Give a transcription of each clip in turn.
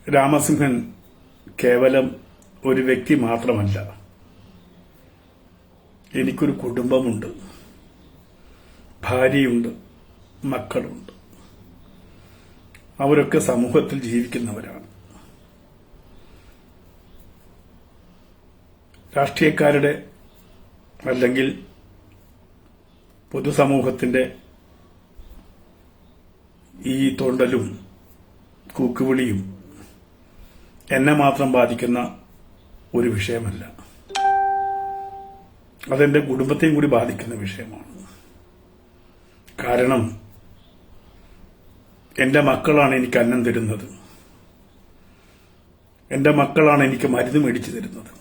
രാമസിംഹൻ കേവലം ഒരു വ്യക്തി മാത്രമല്ല. എനിക്കൊരു കുടുംബമുണ്ട്, ഭാര്യയുണ്ട്, മക്കളുണ്ട്. അവരൊക്കെ സമൂഹത്തിൽ ജീവിക്കുന്നവരാണ്. രാഷ്ട്രീയക്കാരുടെ അല്ലെങ്കിൽ പൊതുസമൂഹത്തിന്റെ ഈ തോണ്ടലും കൂക്കുവിളിയും എന്നെ മാത്രം ബാധിക്കുന്ന ഒരു വിഷയമല്ല. അതെന്റെ കുടുംബത്തെയും കൂടി ബാധിക്കുന്ന വിഷയമാണ്. കാരണം എന്റെ മക്കളാണ് എനിക്ക് അന്നം തരുന്നത്. എന്റെ മക്കളാണ് എനിക്ക് മരുന്ന് മേടിച്ചു തരുന്നത്.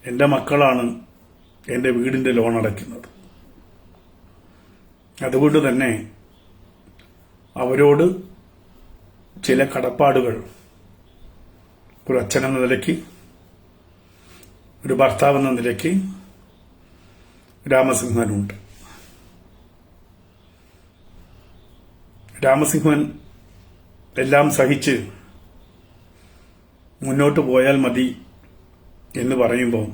എന്റെ മക്കളാണ് എന്റെ വീടിന്റെ ലോൺ അടയ്ക്കുന്നത്. അതുകൊണ്ട് തന്നെ അവരോട് ചില കടപ്പാടുകൾ ഒരു അച്ഛനെന്ന നിലയ്ക്ക്, ഒരു ഭർത്താവെന്ന നിലയ്ക്ക് രാമസിംഹനുണ്ട്. രാമസിംഹൻ എല്ലാം സഹിച്ച് മുന്നോട്ട് പോയാൽ മതി എന്ന് പറയുമ്പോൾ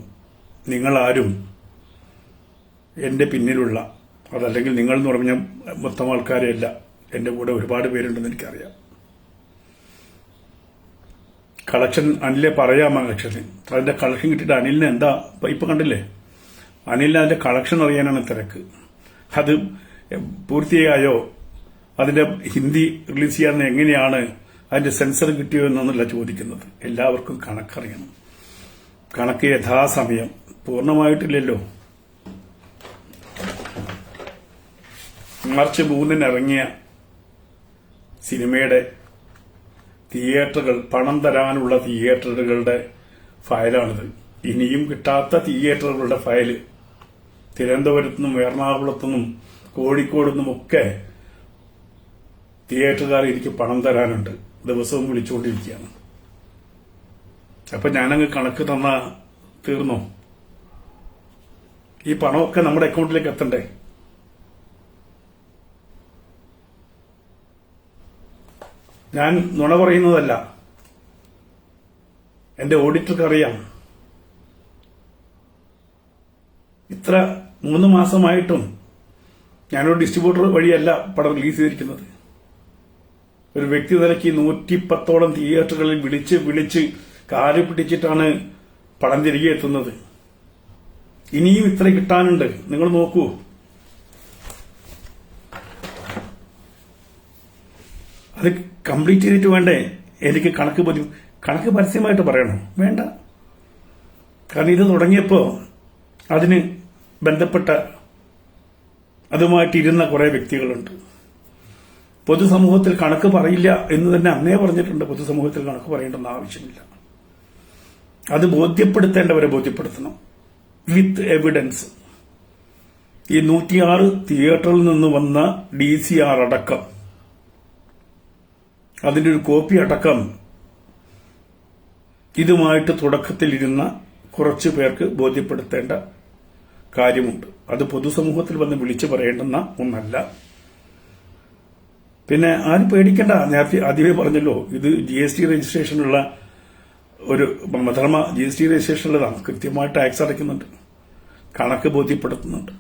നിങ്ങളാരും എന്റെ പിന്നിലുള്ള, അതല്ലെങ്കിൽ നിങ്ങൾ എന്ന് പറഞ്ഞ മൊത്തം ആൾക്കാരെയല്ല, എന്റെ കൂടെ ഒരുപാട് പേരുണ്ടെന്ന് എനിക്കറിയാം. കളക്ഷൻ അനിലെ പറയാം, കളക്ഷൻ അതിന്റെ കളക്ഷൻ കിട്ടിയിട്ട് അനിലിന് എന്താ ഇപ്പൊ കണ്ടില്ലേ, അനിലിന് അതിന്റെ കളക്ഷൻ അറിയാനാണ് തിരക്ക്. അത് പൂർത്തിയായോ, അതിന്റെ ഹിന്ദി റിലീസ് ചെയ്യാൻ എങ്ങനെയാണ്, അതിന്റെ സെൻസർ കിട്ടിയോ എന്നൊന്നല്ല ചോദിക്കുന്നത്. എല്ലാവർക്കും കണക്കറിയണം. കണക്ക് യഥാസമയം പൂർണ്ണമായിട്ടില്ലല്ലോ. മാർച്ച് 3 ഇറങ്ങിയ സിനിമയുടെ തിയേറ്ററുകൾ, പണം തരാനുള്ള തിയേറ്ററുകളുടെ ഫയലാണിത്. ഇനിയും കിട്ടാത്ത തിയേറ്ററുകളുടെ ഫയല് തിരുവനന്തപുരത്തുനിന്നും എറണാകുളത്തുനിന്നും കോഴിക്കോടുനിന്നുമൊക്കെ തിയേറ്ററുകാർ എനിക്ക് പണം തരാനുണ്ട്. ദിവസവും വിളിച്ചുകൊണ്ടിരിക്കുകയാണ്. അപ്പൊ ഞാനങ്ങ് കണക്ക് തന്നാ തീർന്നോ? ഈ പണമൊക്കെ നമ്മുടെ അക്കൗണ്ടിലേക്ക് എത്തണ്ടേ? ഞാൻ നുണ പറയുന്നതല്ല, എന്റെ ഓഡിറ്റർക്ക് അറിയാം. ഇത്ര 3 മാസമായിട്ടും ഞാനൊരു ഡിസ്ട്രിബ്യൂട്ടർ വഴിയല്ല പടം റിലീസ് ചെയ്തിരിക്കുന്നത്. ഒരു വ്യക്തി നിലയ്ക്ക് 110ഓളം തിയേറ്ററുകളിൽ വിളിച്ച് കാല് പിടിച്ചിട്ടാണ് പടം തിരികെ എത്തുന്നത്. ഇനിയും ഇത്ര കിട്ടാനുണ്ട്. നിങ്ങൾ നോക്കൂ. അത് കംപ്ലീറ്റ് ചെയ്തിട്ട് വേണ്ടേ എനിക്ക് കണക്ക് പരസ്യമായിട്ട് പറയണം? വേണ്ട. കാരണം ഇത് തുടങ്ങിയപ്പോ അതിന് ബന്ധപ്പെട്ട അതുമായിട്ടിരുന്ന കുറെ വ്യക്തികളുണ്ട്. പൊതുസമൂഹത്തിൽ കണക്ക് പറയില്ല എന്ന് തന്നെ അന്നേ പറഞ്ഞിട്ടുണ്ട്. പൊതുസമൂഹത്തിൽ കണക്ക് പറയേണ്ടെന്ന് ആവശ്യമില്ല. അത് ബോധ്യപ്പെടുത്തേണ്ടവരെ ബോധ്യപ്പെടുത്തണം, വിത്ത് എവിഡൻസ്. ഈ 106 തിയേറ്ററിൽ നിന്ന് വന്ന DCR അടക്കം, അതിന്റെ ഒരു കോപ്പി അടക്കം ഇതുമായിട്ട് തുടക്കത്തിലിരുന്ന കുറച്ചു പേർക്ക് ബോധ്യപ്പെടുത്തേണ്ട കാര്യമുണ്ട്. അത് പൊതുസമൂഹത്തിൽ വന്ന് വിളിച്ചു പറയേണ്ടുന്ന ഒന്നല്ല. പിന്നെ ആരും പേടിക്കേണ്ട. നേരത്തെ ആദ്യമേ പറഞ്ഞല്ലോ, ഇത് GST രജിസ്ട്രേഷനുള്ള ഒരു മധർമ്മ GST രജിസ്ട്രേഷനുള്ളതാണ്. കൃത്യമായി ടാക്സ് അടയ്ക്കുന്നുണ്ട്, കണക്ക് ബോധ്യപ്പെടുത്തുന്നുണ്ട്.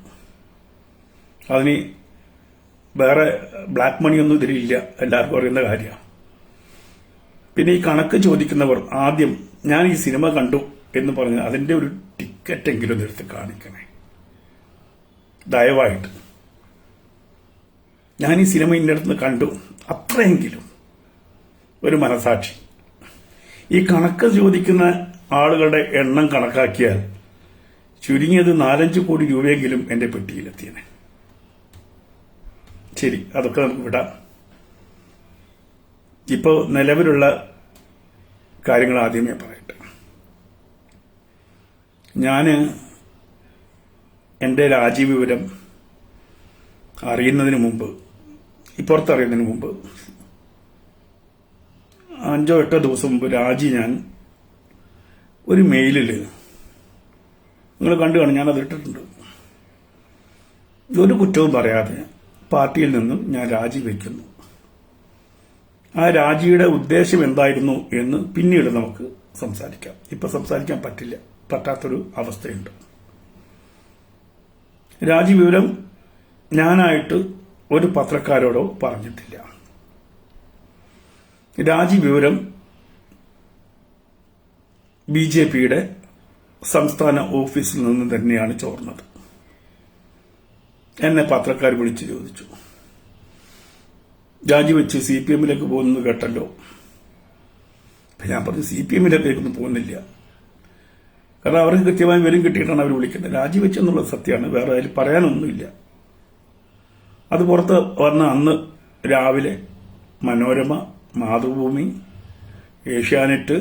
അതിന് വേറെ ബ്ലാക്ക് മണിയൊന്നും ഇതിലില്ല, എല്ലാവർക്കും അറിയുന്ന കാര്യമാണ്. പിന്നെ ഈ കണക്ക് ചോദിക്കുന്നവർ ആദ്യം ഞാൻ ഈ സിനിമ കണ്ടു എന്ന് പറഞ്ഞ് അതിന്റെ ഒരു ടിക്കറ്റെങ്കിലും എടുത്ത് കാണിക്കണേ, ദയവായിട്ട്. ഞാൻ ഈ സിനിമ ഇന്ന അടുത്ത് കണ്ടു, അത്രയെങ്കിലും ഒരു മനസാക്ഷി. ഈ കണക്ക് ചോദിക്കുന്ന ആളുകളുടെ എണ്ണം കണക്കാക്കിയാൽ ചുരുങ്ങിയത് 4-5 കോടി രൂപയെങ്കിലും എന്റെ പെട്ടിയിലെത്തിയനെ. ശരി, അതൊക്കെ നമുക്ക് വിടാം. ഇപ്പോൾ നിലവിലുള്ള കാര്യങ്ങൾ ആദ്യമേ പറയട്ടെ. ഞാന് എന്റെ രാജിവിവരം അറിയുന്നതിന് മുമ്പ്, ഇപ്പുറത്തറിയുന്നതിന് മുമ്പ് 5-8 ദിവസം മുമ്പ് രാജി ഞാൻ ഒരു മെയിലില്, നിങ്ങൾ കണ്ടു കാണും, ഞാനത് ഇട്ടിട്ടുണ്ട്. ഒരു കുറ്റവും പറയാതെ പാർട്ടിയിൽ നിന്നും ഞാൻ രാജിവെക്കുന്നു ആ രാജിയുടെ ഉദ്ദേശം എന്തായിരുന്നു എന്ന് പിന്നീട് നമുക്ക് സംസാരിക്കാം. ഇപ്പൊ സംസാരിക്കാൻ പറ്റാത്തൊരു അവസ്ഥയുണ്ട്. രാജി വിവരം ഞാനായിട്ട് ഒരു പത്രക്കാരോടോ പറഞ്ഞിട്ടില്ല. രാജി വിവരം ബിജെപിയുടെ സംസ്ഥാന ഓഫീസിൽ നിന്ന് തന്നെയാണ് ചോർന്നത്. എന്നെ പത്രക്കാർ വിളിച്ചു ചോദിച്ചു, രാജിവെച്ച് CPM-ലേക്ക് പോകുന്നത് കേട്ടല്ലോ. ഞാൻ പറഞ്ഞു, CPM-ലേക്കൊന്നും പോകുന്നില്ല. കാരണം അവർക്ക് കൃത്യമായി വിവരം കിട്ടിയിട്ടാണ് അവർ വിളിക്കുന്നത്. രാജിവെച്ചെന്നുള്ളത് സത്യമാണ്, വേറെ അതിൽ പറയാനൊന്നുമില്ല. അത് പുറത്ത് വന്ന അന്ന് രാവിലെ മനോരമ, മാതൃഭൂമി, ഏഷ്യാനെറ്റ്,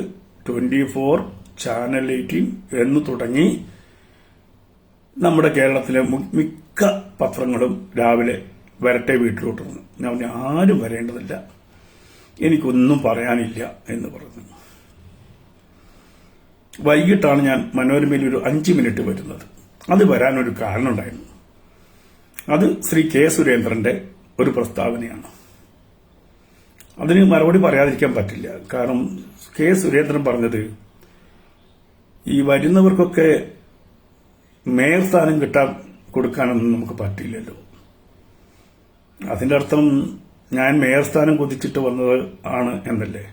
24, ചാനൽ 18 എന്ന് തുടങ്ങി നമ്മുടെ കേരളത്തിലെ മിക്ക പത്രങ്ങളും രാവിലെ വരട്ടെ വീട്ടിലോട്ട് വന്നു. ഞാൻ പറഞ്ഞു, ആരും വരേണ്ടതില്ല, എനിക്കൊന്നും പറയാനില്ല എന്ന് പറഞ്ഞു. വൈകിട്ടാണ് ഞാൻ മനോരമയിൽ ഒരു 5 മിനിറ്റ് വരുന്നത്. അത് വരാനൊരു കാരണമുണ്ടായിരുന്നു. അത് ശ്രീ K. സുരേന്ദ്രന്റെ ഒരു പ്രസ്താവനയാണ്. അതിന് മറുപടി പറയാതിരിക്കാൻ പറ്റില്ല. കാരണം K. സുരേന്ദ്രൻ പറഞ്ഞത്, ഈ വരുന്നവർക്കൊക്കെ മേയർ സ്ഥാനം കൊടുക്കാനൊന്നും നമുക്ക് പറ്റില്ലല്ലോ. അതിന്റെ അർത്ഥം ഞാൻ മേയർ സ്ഥാനം കൊതിച്ചിട്ട് വന്നത് ആണ് എന്നല്ലേ.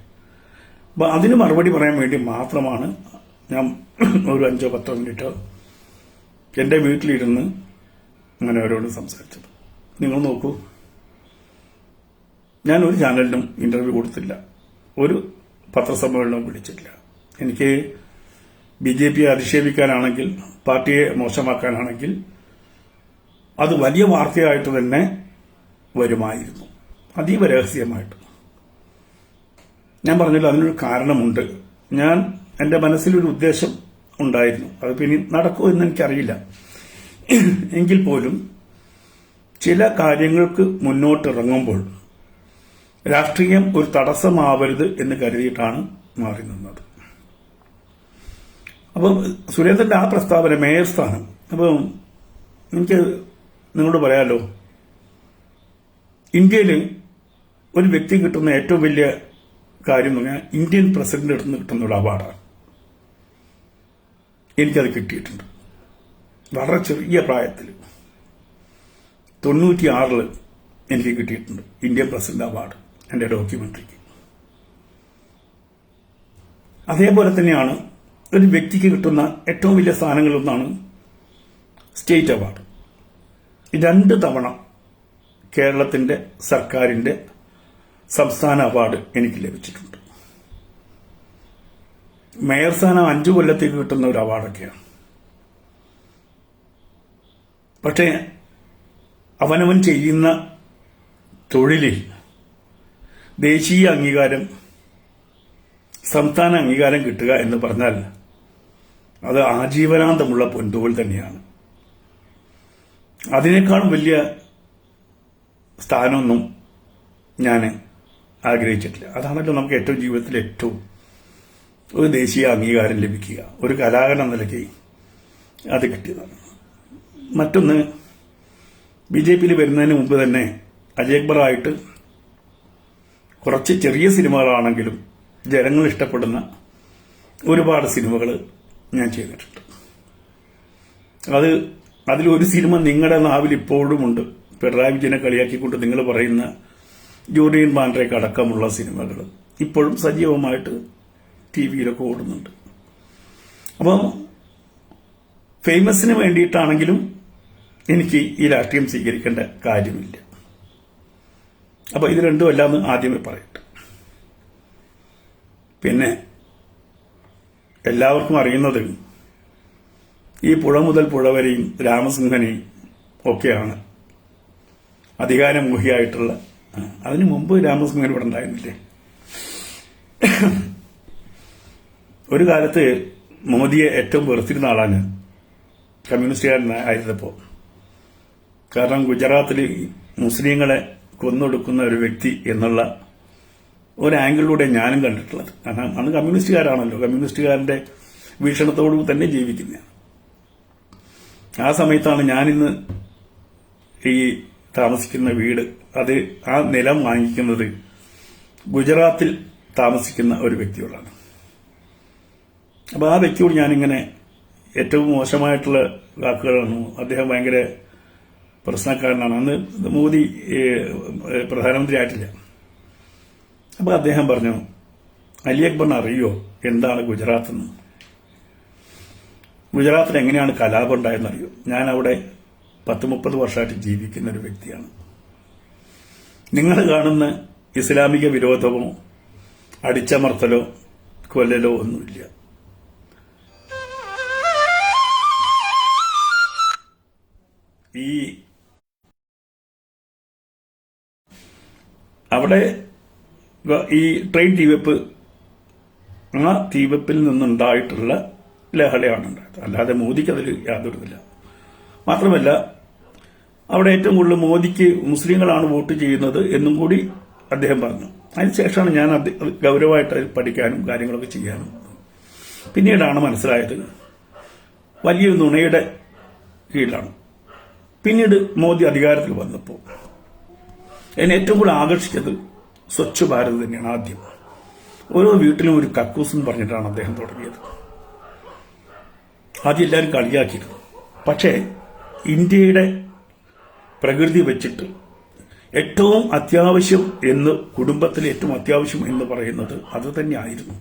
അപ്പൊ അതിന് മറുപടി പറയാൻ വേണ്ടി മാത്രമാണ് ഞാൻ ഒരു 5-10 മിനിറ്റ് എന്റെ വീട്ടിലിരുന്ന് അങ്ങനെ അവരോട് സംസാരിച്ചത്. നിങ്ങൾ നോക്കൂ, ഞാൻ ഒരു ചാനലിനും ഇന്റർവ്യൂ കൊടുത്തില്ല, ഒരു പത്രസമ്മേളനവും വിളിച്ചിട്ടില്ല. എനിക്ക് BJPയെ അധിക്ഷേപിക്കാനാണെങ്കിൽ, പാർട്ടിയെ മോശമാക്കാനാണെങ്കിൽ അത് വലിയ വാർത്തയായിട്ട് തന്നെ വരുമായിരുന്നു, അതീവ രഹസ്യമായിട്ട്. ഞാൻ പറഞ്ഞല്ലോ, അതിനൊരു കാരണമുണ്ട്. എന്റെ മനസ്സിലൊരു ഉദ്ദേശം ഉണ്ടായിരുന്നു. അത് പിന്നെ നടക്കുമെന്ന് എനിക്കറിയില്ല. എങ്കിൽ പോലും ചില കാര്യങ്ങൾക്ക് മുന്നോട്ടിറങ്ങുമ്പോൾ രാഷ്ട്രീയം ഒരു തടസ്സമാവരുത് എന്ന് കരുതിയിട്ടാണ് മാറി നിന്നത്. അപ്പം സുരേന്ദ്രന്റെ ആ പ്രസ്താവന, മേയർ സ്ഥാനം, അപ്പം എനിക്ക് നിങ്ങളോട് പറയാലോ, ഇന്ത്യയിൽ ഒരു വ്യക്തി കിട്ടുന്ന ഏറ്റവും വലിയ കാര്യം എന്ന് പറഞ്ഞാൽ ഇന്ത്യൻ പ്രസിഡന്റ് അടുത്ത് നിന്ന് കിട്ടുന്ന ഒരു അവാർഡാണ്. എനിക്കത് കിട്ടിയിട്ടുണ്ട് വളരെ ചെറിയ പ്രായത്തിൽ. 96 എനിക്ക് കിട്ടിയിട്ടുണ്ട് ഇന്ത്യൻ പ്രസിഡന്റ് അവാർഡ് എന്റെ ഡോക്യുമെന്ററിക്ക്. അതേപോലെ തന്നെയാണ് ഒരു വ്യക്തിക്ക് കിട്ടുന്ന ഏറ്റവും വലിയ സ്ഥാനങ്ങളിലൊന്നാണ് സ്റ്റേറ്റ് അവാർഡ്. 2 തവണ കേരളത്തിന്റെ സർക്കാരിന്റെ സംസ്ഥാന അവാർഡ് എനിക്ക് ലഭിച്ചിട്ടുണ്ട്. മേയർ സ്ഥാനം 5 കൊല്ലത്തേക്ക് കിട്ടുന്ന ഒരു അവാർഡൊക്കെയാണ്. പക്ഷേ അവനവൻ ചെയ്യുന്ന തൊഴിലിൽ ദേശീയ അംഗീകാരം, സംസ്ഥാന അംഗീകാരം കിട്ടുക എന്ന് പറഞ്ഞാൽ അത് ആജീവനാന്തമുള്ള പൊൻതൂവൽ തന്നെയാണ്. അതിനേക്കാളും വലിയ സ്ഥാനമൊന്നും ഞാൻ ആഗ്രഹിച്ചിട്ടില്ല. അതാണല്ലോ നമുക്ക് ഏറ്റവും ജീവിതത്തിൽ ഏറ്റവും ഒരു ദേശീയ അംഗീകാരം ലഭിക്കുക, ഒരു കലാകാരൻ എന്ന നിലയ്ക്ക് അത് കിട്ടിയതാണ്. മറ്റൊന്ന്, BJPയിൽ വരുന്നതിന് മുമ്പ് തന്നെ അജയ് അക്ബറായിട്ട് കുറച്ച് ചെറിയ സിനിമകളാണെങ്കിലും ജനങ്ങൾ ഇഷ്ടപ്പെടുന്ന ഒരുപാട് സിനിമകൾ ഞാൻ ചെയ്തിട്ടുണ്ട്. അതിലൊരു സിനിമ നിങ്ങളുടെ നാവിൽ ഇപ്പോഴും ഉണ്ട്. പിണറായി വിജയനെ കളിയാക്കിക്കൊണ്ട് നിങ്ങൾ പറയുന്ന ജൂറിയൻ മാൻഡ്രേക്ക് അടക്കമുള്ള സിനിമകൾ ഇപ്പോഴും സജീവമായിട്ട് TV-യിലൊക്കെ ഓടുന്നുണ്ട്. അപ്പം ഫേമസിന് വേണ്ടിയിട്ടാണെങ്കിലും എനിക്ക് ഈ രാഷ്ട്രീയം സ്വീകരിക്കേണ്ട കാര്യമില്ല. അപ്പൊ ഇത് രണ്ടും അല്ലാന്ന് ആദ്യമേ പറയട്ടെ. പിന്നെ എല്ലാവർക്കും അറിയുന്നത് ഈ പുഴ മുതൽ പുഴ വരെയും രാമസിംഹനെയും ഒക്കെയാണ് അധികാരമോഹിയായിട്ടുള്ള. അതിനു മുമ്പ് രാമസിംഹൻ ഇവിടെ ഉണ്ടായിരുന്നില്ലേ? ഒരു കാലത്ത് മോദിയെ ഏറ്റവും വെറുത്തിരുന്ന ആളാണ് കമ്മ്യൂണിസ്റ്റുകാരനായിരുന്നപ്പോ. കാരണം ഗുജറാത്തിൽ മുസ്ലിങ്ങളെ കൊന്നൊടുക്കുന്ന ഒരു വ്യക്തി എന്നുള്ള ഒരു ആംഗിളിലൂടെ ഞാനും കണ്ടിട്ടുള്ളത്. കാരണം അന്ന് കമ്മ്യൂണിസ്റ്റുകാരാണല്ലോ, കമ്മ്യൂണിസ്റ്റുകാരന്റെ വീക്ഷണത്തോടു തന്നെ ജീവിക്കുന്ന. ആ സമയത്താണ് ഞാനിന്ന് ഈ താമസിക്കുന്ന വീട്, ആ നിലം വാങ്ങിക്കുന്നത് ഗുജറാത്തിൽ താമസിക്കുന്ന ഒരു വ്യക്തിയോടാണ്. അപ്പോൾ ആ വ്യക്തിയോട് ഞാനിങ്ങനെ ഏറ്റവും മോശമായിട്ടുള്ള വാക്കുകളാണ്. അദ്ദേഹം ഭയങ്കര പ്രശ്നക്കാരനാണ്. അന്ന് മോദി പ്രധാനമന്ത്രി ആയിട്ടില്ല. അപ്പോൾ അദ്ദേഹം പറഞ്ഞു, അലി അക്ബറിന് അറിയോ എന്താണ് ഗുജറാത്ത് എന്ന്? ഗുജറാത്തിൽ എങ്ങനെയാണ് കലാപം ഉണ്ടായെന്നറിയോ? ഞാൻ അവിടെ 10-30 വർഷമായിട്ട് ജീവിക്കുന്ന ഒരു വ്യക്തിയാണ്. നിങ്ങൾ കാണുന്ന ഇസ്ലാമിക വിരോധമോ അടിച്ചമർത്തലോ കൊല്ലലോ ഒന്നുമില്ല. ഈ അവിടെ ഈ ട്രെയിൻ തീവെപ്പ്, ആ തീവെപ്പിൽ നിന്നുണ്ടായിട്ടുള്ള ലഹളയാണ് ഉണ്ടായത്. അല്ലാതെ മോദിക്ക് അതിൽ യാതൊരുമില്ല. മാത്രമല്ല അവിടെ ഏറ്റവും കൂടുതൽ മോദിക്ക് മുസ്ലിങ്ങളാണ് വോട്ട് ചെയ്യുന്നത് എന്നും കൂടി അദ്ദേഹം പറഞ്ഞു. അതിനുശേഷമാണ് ഞാൻ ഗൗരവമായിട്ട് പഠിക്കാനും കാര്യങ്ങളൊക്കെ ചെയ്യാനും. പിന്നീടാണ് മനസ്സിലായത് വലിയ നുണയുടെ കീഴിലാണ്. പിന്നീട് മോദി അധികാരത്തിൽ വന്നപ്പോൾ എന്നെ ഏറ്റവും കൂടുതൽ ആകർഷിച്ചത് സ്വച്ഛ് ഭാരത് തന്നെയാണ്. ആദ്യം ഓരോ വീട്ടിലും ഒരു കക്കൂസ് എന്ന് പറഞ്ഞിട്ടാണ് അദ്ദേഹം തുടങ്ങിയത്. ആദ്യം എല്ലാവരും കളിയാക്കിയിരുന്നു. പക്ഷേ ഇന്ത്യയുടെ പ്രകൃതി വെച്ചിട്ട് ഏറ്റവും അത്യാവശ്യം എന്ന്, കുടുംബത്തിൽ ഏറ്റവും അത്യാവശ്യം എന്ന് പറയുന്നത് അത് തന്നെയായിരുന്നു,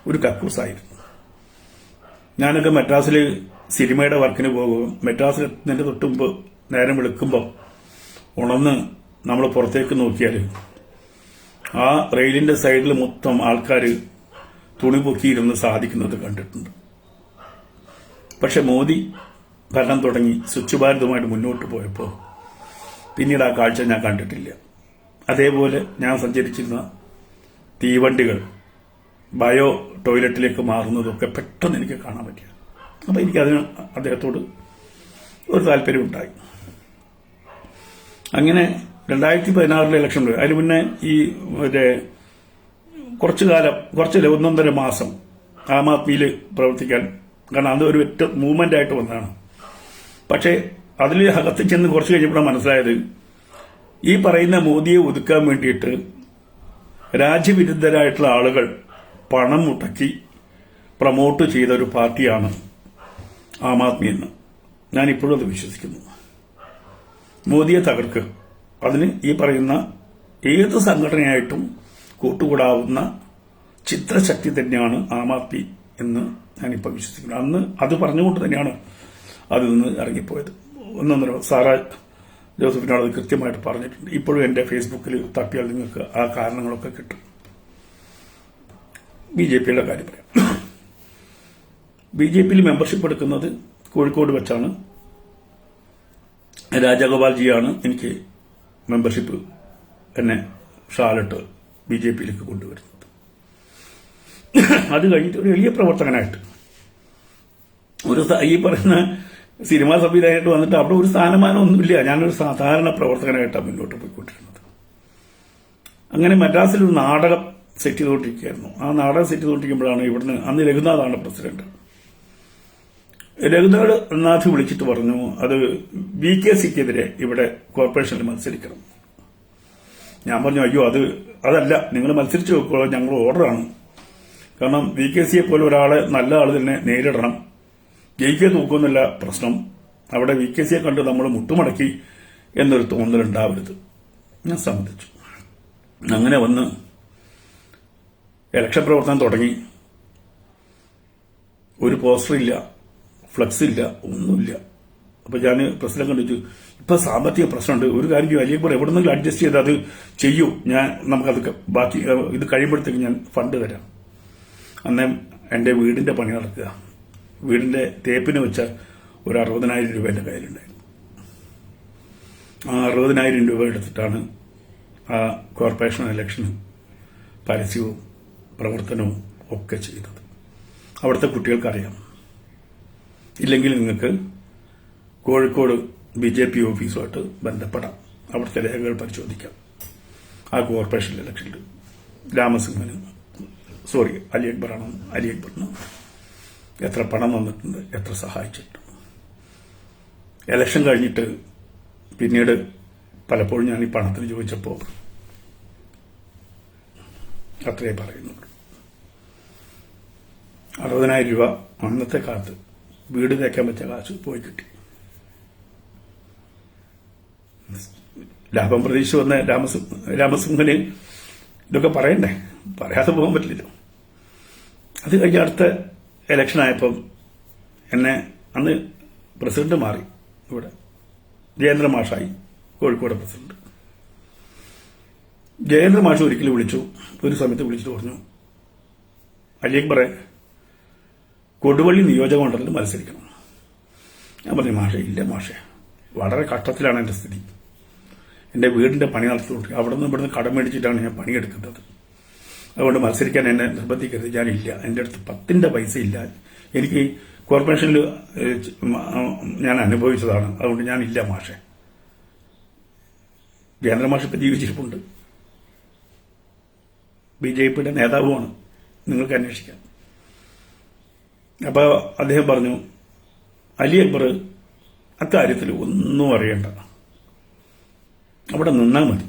ഒരു കക്കൂസായിരുന്നു. ഞാനൊക്കെ മദ്രാസിൽ സിനിമയുടെ വർക്കിന് പോകും. മദ്രാസിൽ എത്തുന്നതിന്റെ തൊട്ടുമുമ്പ് നേരം വെളുക്കുമ്പോൾ ഉണർന്ന് നമ്മൾ പുറത്തേക്ക് നോക്കിയാൽ ആ റെയിലിന്റെ സൈഡിൽ മൊത്തം ആൾക്കാർ തുണി പൊക്കിയിരുന്ന് സാധിക്കുന്നത് കണ്ടിട്ടുണ്ട്. പക്ഷെ മോദി ഭരണം തുടങ്ങി സ്വച്ഛ് ഭാരതുമായിട്ട് മുന്നോട്ട് പോയപ്പോൾ പിന്നീട് ആ കാഴ്ച ഞാൻ കണ്ടിട്ടില്ല. അതേപോലെ ഞാൻ സഞ്ചരിച്ചിരുന്ന തീവണ്ടികൾ ബയോ ടോയ്ലറ്റിലേക്ക് മാറുന്നതൊക്കെ പെട്ടെന്ന് എനിക്ക് കാണാൻ പറ്റിയ. അപ്പം എനിക്കതിന് അദ്ദേഹത്തോട് ഒരു താല്പര്യമുണ്ടായി. അങ്ങനെ 2016 ഇലക്ഷൻ പോയി. അതിന് മുന്നേ ഈ കുറച്ച് 1.5 മാസം ആം ആദ്മിയിൽ പ്രവർത്തിക്കാൻ, കാരണം അത് ഒരു ഒറ്റ മൂവ്മെന്റ് ആയിട്ട് വന്നതാണ്. പക്ഷേ അതിൽ അകത്ത് ചെന്ന് കുറച്ച് കഴിഞ്ഞപ്പോഴാണ് മനസ്സിലായത് ഈ പറയുന്ന മോദിയെ ഒതുക്കാൻ വേണ്ടിയിട്ട് രാജ്യവിരുദ്ധരായിട്ടുള്ള ആളുകൾ പണം മുടക്കി പ്രൊമോട്ട് ചെയ്ത ഒരു പാർട്ടിയാണ് ആം ആദ്മി എന്ന്. ഞാൻ ഇപ്പോഴും അത് വിശ്വസിക്കുന്നു. മോദിയെ തകർക്കുക, അതിന് ഈ പറയുന്ന ഏത് സംഘടനയായിട്ടും കൂട്ടുകൂടാവുന്ന ചിത്രശക്തി തന്നെയാണ് ആം ആദ്മി എന്ന് ഞാനിപ്പോൾ വിശ്വസിക്കുന്നു. അന്ന് അത് പറഞ്ഞുകൊണ്ട് തന്നെയാണ് അതിൽ നിന്ന് ഇറങ്ങിപ്പോയത്. സാറാ ജോസഫിനോട് അത് കൃത്യമായിട്ട് പറഞ്ഞിട്ടുണ്ട്. ഇപ്പോഴും എന്റെ ഫേസ്ബുക്കിൽ തപ്പിയാൽ നിങ്ങൾക്ക് ആ കാരണങ്ങളൊക്കെ കിട്ടും. BJPയുടെ കാര്യം പറയാം. BJPയിൽ മെമ്പർഷിപ്പ് എടുക്കുന്നത് കോഴിക്കോട് വെച്ചാണ്. രാജഗോപാൽജിയാണ് എനിക്ക് മെമ്പർഷിപ്പ് എന്നെ ഷാലിട്ട് BJPയിലേക്ക് കൊണ്ടുവരുന്നത്. അത് കഴിഞ്ഞിട്ട് ഒരു വലിയ പ്രവർത്തകനായിട്ട്, ഒരു ഈ പറയുന്ന സിനിമാ സംവിധായകനായിട്ട് വന്നിട്ട് അവിടെ ഒരു സ്ഥാനമാനം ഒന്നുമില്ല. ഞാനൊരു സാധാരണ പ്രവർത്തകനായിട്ടാണ് മുന്നോട്ട് പോയിക്കൊണ്ടിരുന്നത്. അങ്ങനെ മദ്രാസിൽ ഒരു നാടകം സെറ്റ് ചെയ്തുകൊണ്ടിരിക്കുകയായിരുന്നു. ആ നാടകം സെറ്റ് ചെയ്തുകൊണ്ടിരിക്കുമ്പോഴാണ് ഇവിടുന്ന്, അന്ന് രഘുനാഥാണ് പ്രസിഡന്റ്, രഘുനാഥ് വിളിച്ചിട്ട് പറഞ്ഞു അത് VKCക്കെതിരെ ഇവിടെ കോർപ്പറേഷനിൽ മത്സരിക്കണം. ഞാൻ പറഞ്ഞു അയ്യോ അതല്ല, നിങ്ങൾ മത്സരിച്ച് നോക്കുക, ഞങ്ങൾ ഓർഡറാണ്. കാരണം VKCയെ പോലെ ഒരാളെ, നല്ല ആൾ തന്നെ നേരിടണം. ജയിക്കാൻ നോക്കുന്നില്ല പ്രശ്നം, അവിടെ VKCയെ കണ്ട് നമ്മൾ മുട്ടുമടക്കി എന്നൊരു തോന്നലുണ്ടാവരുത്. ഞാൻ സമ്മതിച്ചു. അങ്ങനെ വന്ന് ഇലക്ഷൻ പ്രവർത്തനം തുടങ്ങി. ഒരു പോസ്റ്ററില്ല, ഫ്ലക്സ് ഇല്ല, ഒന്നുമില്ല. അപ്പൊ ഞാൻ പ്രസിഡന്റ് കണ്ടിച്ചു, ഇപ്പൊ സാമ്പത്തിക പ്രശ്നമുണ്ട്, ഒരു കാര്യം ചെയ്യും, അല്ലെങ്കിൽ എവിടെ നിന്നെങ്കിലും അഡ്ജസ്റ്റ് ചെയ്ത് അത് ചെയ്യൂ, നമുക്കത് ബാക്കി ഇത് കഴിയുമ്പോഴത്തേക്ക് ഞാൻ ഫണ്ട് തരാം. അന്നേ എന്റെ വീടിന്റെ പണി നടക്കുക, വീടിന്റെ തേപ്പിന് വെച്ച ഒരു 60,000 രൂപ എന്റെ കയ്യിലുണ്ടായിരുന്നു. ആ 60,000 രൂപ എടുത്തിട്ടാണ് ആ കോർപ്പറേഷൻ ഇലക്ഷന് പരസ്യവും പ്രവർത്തനവും ഒക്കെ ചെയ്തത്. അവിടുത്തെ കുട്ടികൾക്കറിയാം. ഇല്ലെങ്കിൽ നിങ്ങൾക്ക് കോഴിക്കോട് BJP ഓഫീസുമായിട്ട് ബന്ധപ്പെടാം, അവിടുത്തെ രേഖകൾ പരിശോധിക്കാം. ആ കോർപ്പറേഷൻ ഇലക്ഷനിൽ അലി അക്ബറിന് എത്ര പണം വന്നിട്ടുണ്ട്, എത്ര സഹായിച്ചിട്ടുണ്ട്. ഇലക്ഷൻ കഴിഞ്ഞിട്ട് പിന്നീട് പലപ്പോഴും ഞാൻ ഈ പണത്തിന് ചോദിച്ചപ്പോൾ അത്രേ പറയുന്നുള്ളൂ. 60,000 രൂപ അന്നത്തെ കാലത്ത് വീട് തേക്കാൻ പറ്റിയ കാശ് പോയി കിട്ടി. ലാഭം പ്രതീക്ഷിച്ച് വന്ന രാമസിംഹന് ഇതൊക്കെ പറയണ്ടേ, പറയാതെ പോകാൻ പറ്റില്ലല്ലോ. അത് കഴിഞ്ഞ അടുത്ത ഇലക്ഷൻ ആയപ്പം എന്നെ അന്ന് പ്രസിഡന്റ് മാറി, ഇവിടെ ജയേന്ദ്ര മാഷായി കോഴിക്കോട് പ്രസിഡന്റ്. ജയേന്ദ്ര മാഷ് ഒരിക്കലും വിളിച്ചു, ഒരു സമയത്ത് വിളിച്ചിട്ട് പറഞ്ഞു, അലി അക്ബറെ കൊടുവള്ളി നിയോജക മണ്ഡലത്തിൽ മത്സരിക്കണം. ഞാൻ പറഞ്ഞു, മാഷേ ഇല്ല മാഷേ, വളരെ കഷ്ടത്തിലാണ് എന്റെ സ്ഥിതി. എന്റെ വീടിന്റെ പണി നടത്തിക്കൊണ്ട് അവിടെ നിന്ന് ഇവിടുന്ന് കടം മേടിച്ചിട്ടാണ് ഞാൻ പണിയെടുക്കുന്നത്. അതുകൊണ്ട് മത്സരിക്കാൻ എന്നെ നിർബന്ധിക്കരുത്, ഞാനില്ല, എന്റെ അടുത്ത് 10 പൈസ ഇല്ല. എനിക്ക് കോർപ്പറേഷനിൽ ഞാൻ അനുഭവിച്ചതാണ്, അതുകൊണ്ട് ഞാനില്ല മാഷെ. ജയേന്ദ്ര മാഷ് ഇപ്പം ജീവിച്ചിരിപ്പുണ്ട്, BJPയുടെ നേതാവുമാണ്, നിങ്ങൾക്ക് അന്വേഷിക്കാം. അപ്പൊ അദ്ദേഹം പറഞ്ഞു, അലി അക്ബർ അക്കാര്യത്തിൽ ഒന്നും അറിയണ്ട, അവിടെ നിന്നാൽ മതി,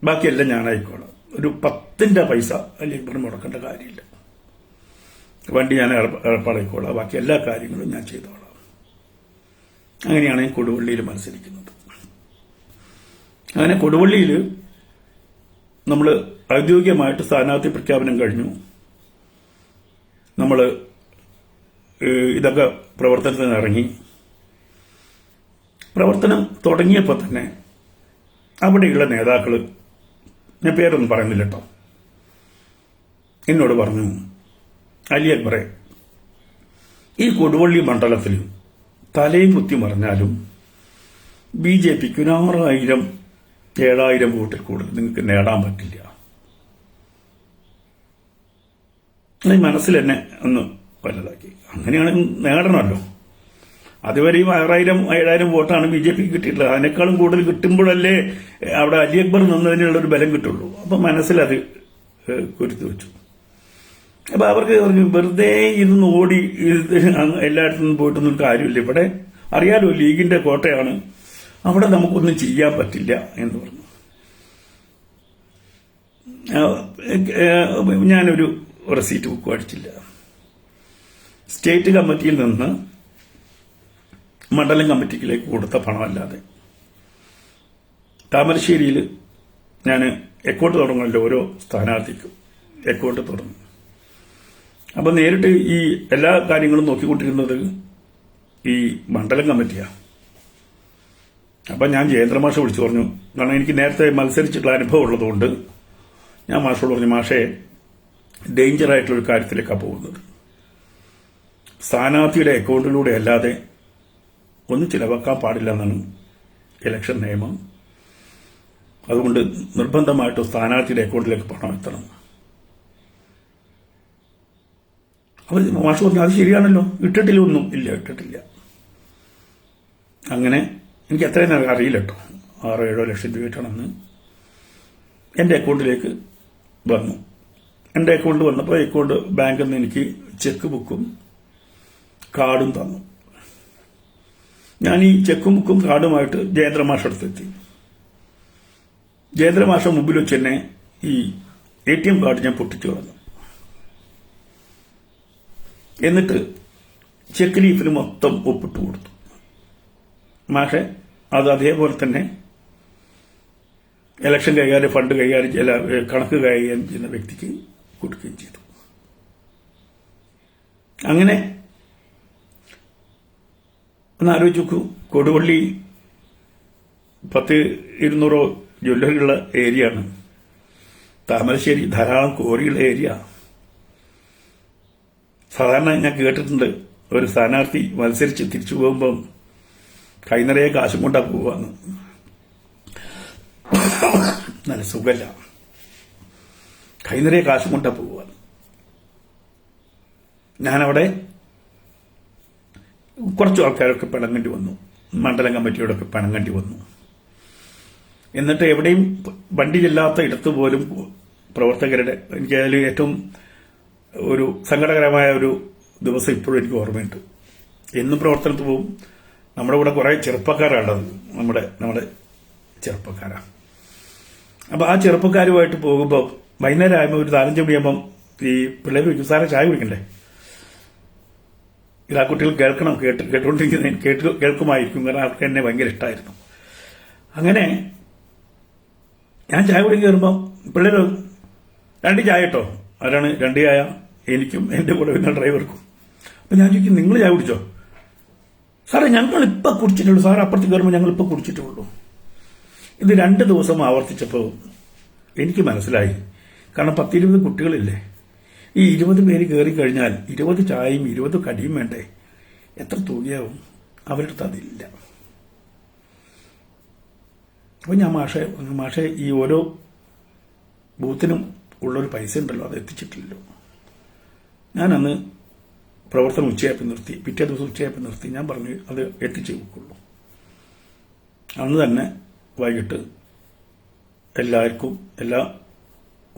ബാക്കിയെല്ലാം ഞാനായിക്കോളാം. ഒരു 10 പൈസ അലി അക്ബർ മുടക്കേണ്ട കാര്യമില്ല, വണ്ടി ഞാൻ ഏർപ്പാടായിക്കോളാം, ബാക്കി എല്ലാ കാര്യങ്ങളും ഞാൻ ചെയ്തോളാം. അങ്ങനെയാണ് ഞാൻ കൊടുവള്ളിയിൽ മത്സരിക്കുന്നത്. അങ്ങനെ കൊടുവള്ളിയിൽ നമ്മൾ ഔദ്യോഗികമായിട്ട് സ്ഥാനാർത്ഥി പ്രഖ്യാപനം കഴിഞ്ഞു. നമ്മൾ ഇതൊക്കെ പ്രവർത്തനത്തിന് ഇറങ്ങി. പ്രവർത്തനം തുടങ്ങിയപ്പോൾ തന്നെ അവിടെയുള്ള നേതാക്കൾ, ഞാൻ പേരൊന്നും പറയുന്നില്ല കേട്ടോ, എന്നോട് പറഞ്ഞു, അലി അക്ബറെ ഈ കൊടുവള്ളി മണ്ഡലത്തിൽ തലയും കുത്തി മറിഞ്ഞാലും BJPക്ക് 6,000-7,000 വോട്ടിൽ കൂടുതൽ നിങ്ങൾക്ക് നേടാൻ പറ്റില്ല. മനസ്സിൽ എന്നെ ഒന്ന് വലുതാക്കി. അങ്ങനെയാണ് നേടണമല്ലോ. അതുവരെയും 6,000-7,000 വോട്ടാണ് BJPക്ക് കിട്ടിയിട്ടുള്ളത്. അതിനേക്കാളും കൂടുതൽ കിട്ടുമ്പോഴല്ലേ അവിടെ അലി അക്ബർ നിന്നതിനുള്ള ഒരു ബലം കിട്ടുള്ളൂ. അപ്പൊ മനസ്സിലത് കുരുത്തു വെച്ചു. അപ്പൊ അവർക്ക് വെറുതെ ഇന്ന് ഓടി എല്ലായിടത്തും പോയിട്ടൊന്നും കാര്യമില്ല. ഇവിടെ അറിയാലോ, ലീഗിന്റെ കോട്ടയാണ്, അവിടെ നമുക്കൊന്നും ചെയ്യാൻ പറ്റില്ല എന്ന് പറഞ്ഞു. ഞാനൊരു റെസീറ്റ് ബുക്ക് അടിച്ചില്ല. സ്റ്റേറ്റ് കമ്മിറ്റിയിൽ നിന്ന് മണ്ഡലം കമ്മിറ്റിയിലേക്ക് കൊടുത്ത പണമല്ലാതെ താമരശ്ശേരിയിൽ ഞാൻ അക്കൗണ്ട് തുടങ്ങുമല്ലോ, ഓരോ സ്ഥാനാർത്ഥിക്കും അക്കൗണ്ട് തുടങ്ങും. അപ്പൊ നേരിട്ട് ഈ എല്ലാ കാര്യങ്ങളും നോക്കിക്കൊണ്ടിരുന്നത് ഈ മണ്ഡലം കമ്മിറ്റിയാണ്. അപ്പൊ ഞാൻ ജയേന്ദ്ര മാഷെ വിളിച്ചു പറഞ്ഞു, കാരണം എനിക്ക് നേരത്തെ മത്സരിച്ചിട്ടുള്ള അനുഭവം ഉള്ളതുകൊണ്ട് ഞാൻ മാഷോട് പറഞ്ഞു, മാഷെ ഡേഞ്ചറായിട്ടുള്ളൊരു കാര്യത്തിലേക്കാണ് പോകുന്നത്. സ്ഥാനാർത്ഥിയുടെ അക്കൗണ്ടിലൂടെ അല്ലാതെ ഒന്നും ചിലവാക്കാൻ പാടില്ല എന്നാണ് ഇലക്ഷൻ നിയമം. അതുകൊണ്ട് നിർബന്ധമായിട്ട് സ്ഥാനാർത്ഥിയുടെ അക്കൗണ്ടിലേക്ക് പണം എത്തണം. അപ്പൊ മാഷ് പറഞ്ഞു, അത് ശരിയാണല്ലോ, ഇട്ടിട്ടില്ല, ഒന്നും ഇല്ല, ഇട്ടിട്ടില്ല. അങ്ങനെ എനിക്ക് എത്രയും അറിയില്ല കേട്ടോ, 6-7 ലക്ഷം രൂപയാണെന്ന് എന്റെ അക്കൗണ്ടിലേക്ക് വന്നു. എന്റെ അക്കൗണ്ട് വന്നപ്പോൾ അക്കൗണ്ട് ബാങ്കിൽ നിന്ന് എനിക്ക് ചെക്ക് ബുക്കും കാർഡും തന്നു. ഞാൻ ഈ ചെക്കും ബുക്കും കാർഡുമായിട്ട് ജയേന്ദ്ര മാഷ് അടുത്തെത്തി. ജയേന്ദ്ര മാഷ മുമ്പിൽ വെച്ച് തന്നെ ഈ ATM കാർഡ് ഞാൻ പൊട്ടിച്ചു കളഞ്ഞു. എന്നിട്ട് ചെക്ക് ലീഫിൽ മൊത്തം ഒപ്പിട്ട് കൊടുത്തു. മാഷെ അത് അതേപോലെ തന്നെ ഇലക്ഷൻ ഫണ്ട് കണക്ക് കൈകാര്യം ചെയ്യുന്ന വ്യക്തിക്ക് കൊടുക്കുകയും ചെയ്തു. അങ്ങനെ ഒന്ന് ആലോചിച്ച് നോക്കൂ, കൊടുവള്ളി 100-200 ജ്വല്ലറിയുള്ള ഏരിയയാണ്. താമരശ്ശേരി ധാരാളം കോറിയുള്ള ഏരിയ. സാധാരണ ഞാൻ കേട്ടിട്ടുണ്ട്, ഒരു സ്ഥാനാർത്ഥി മത്സരിച്ച് തിരിച്ചു പോകുമ്പം കൈനിറയെ കാശും കൊണ്ടാ പോവാന്ന്. നല്ല സുഖല്ല, കൈനിറയെ കാശും കൊണ്ടാ പോവാന്ന്. ഞാനവിടെ കുറച്ചു ആൾക്കാരൊക്കെ പിണങ്ങേണ്ടി വന്നു, മണ്ഡലം കമ്മിറ്റിയോടൊക്കെ പിണങ്ങേണ്ടി വന്നു. എന്നിട്ട് എവിടെയും വണ്ടി ചെല്ലാത്ത ഇടത്ത് പോലും പ്രവർത്തകരുടെ, എനിക്ക് അതിൽ ഏറ്റവും ഒരു സങ്കടകരമായ ഒരു ദിവസം ഇപ്പോഴും എനിക്ക് ഓർമ്മയുണ്ട്. എന്നും പ്രവർത്തനത്തിൽ പോവും. നമ്മുടെ കൂടെ കുറെ ചെറുപ്പക്കാരാണുള്ളത്, നമ്മുടെ ചെറുപ്പക്കാരാണ്. അപ്പൊ ആ ചെറുപ്പക്കാരുമായിട്ട് പോകുമ്പോൾ വൈകുന്നേരം ആകുമ്പോൾ ഒരു 4-5 മണിയാകുമ്പം ഈ പിള്ളേർ ചോദിക്കും, സാറെ ചായ കുടിക്കണ്ടേ? ഇത് ആ കുട്ടികൾ കേൾക്കണം, കേട്ടുകൊണ്ടിരിക്കുന്ന കേൾക്കുമായിരിക്കും, കാരണം അവർക്ക് എന്നെ ഭയങ്കര ഇഷ്ടമായിരുന്നു. അങ്ങനെ ഞാൻ ചായ കുടിക്കാൻ കയറുമ്പോൾ പിള്ളേർ 2 ചായ കേട്ടോ. ആരാണ് 2 ചായ? എനിക്കും എന്റെ കൂടെ വരുന്ന ഡ്രൈവർക്കും. അപ്പൊ ഞാൻ ചോദിക്കും, നിങ്ങൾ ചായ കുടിച്ചോ? സാറേ ഞങ്ങളിപ്പോ കുടിച്ചിട്ടുള്ളൂ. സാർ അപ്പുറത്ത് കയറുമ്പോൾ ഞങ്ങളിപ്പോ കുടിച്ചിട്ടുള്ളൂ. ഇത് 2 ദിവസം ആവർത്തിച്ചപ്പോൾ എനിക്ക് മനസ്സിലായി. കാരണം 10-20 കുട്ടികളില്ലേ, ഈ 20 പേര് കയറി കഴിഞ്ഞാൽ 20 ചായയും 20 കടിയും വേണ്ടേ? എത്ര തുകയാവും? അവരുടെ അടുത്ത് അതില്ല. അപ്പൊ ഞാൻ മാഷെ ഈ ഓരോ ബൂത്തിനും ഉള്ളൊരു പൈസ ഉണ്ടല്ലോ, അത് എത്തിച്ചിട്ടില്ലല്ലോ. ഞാനന്ന് പ്രവർത്തനം ഉച്ചയായപ്പോൾ നിർത്തി. പിറ്റേ ദിവസം ഉച്ചയായപ്പോൾ നിർത്തി. ഞാൻ പറഞ്ഞു അത് എത്തിച്ചേ വെക്കുള്ളൂ. അന്ന് തന്നെ വൈകിട്ട് എല്ലാവർക്കും എല്ലാ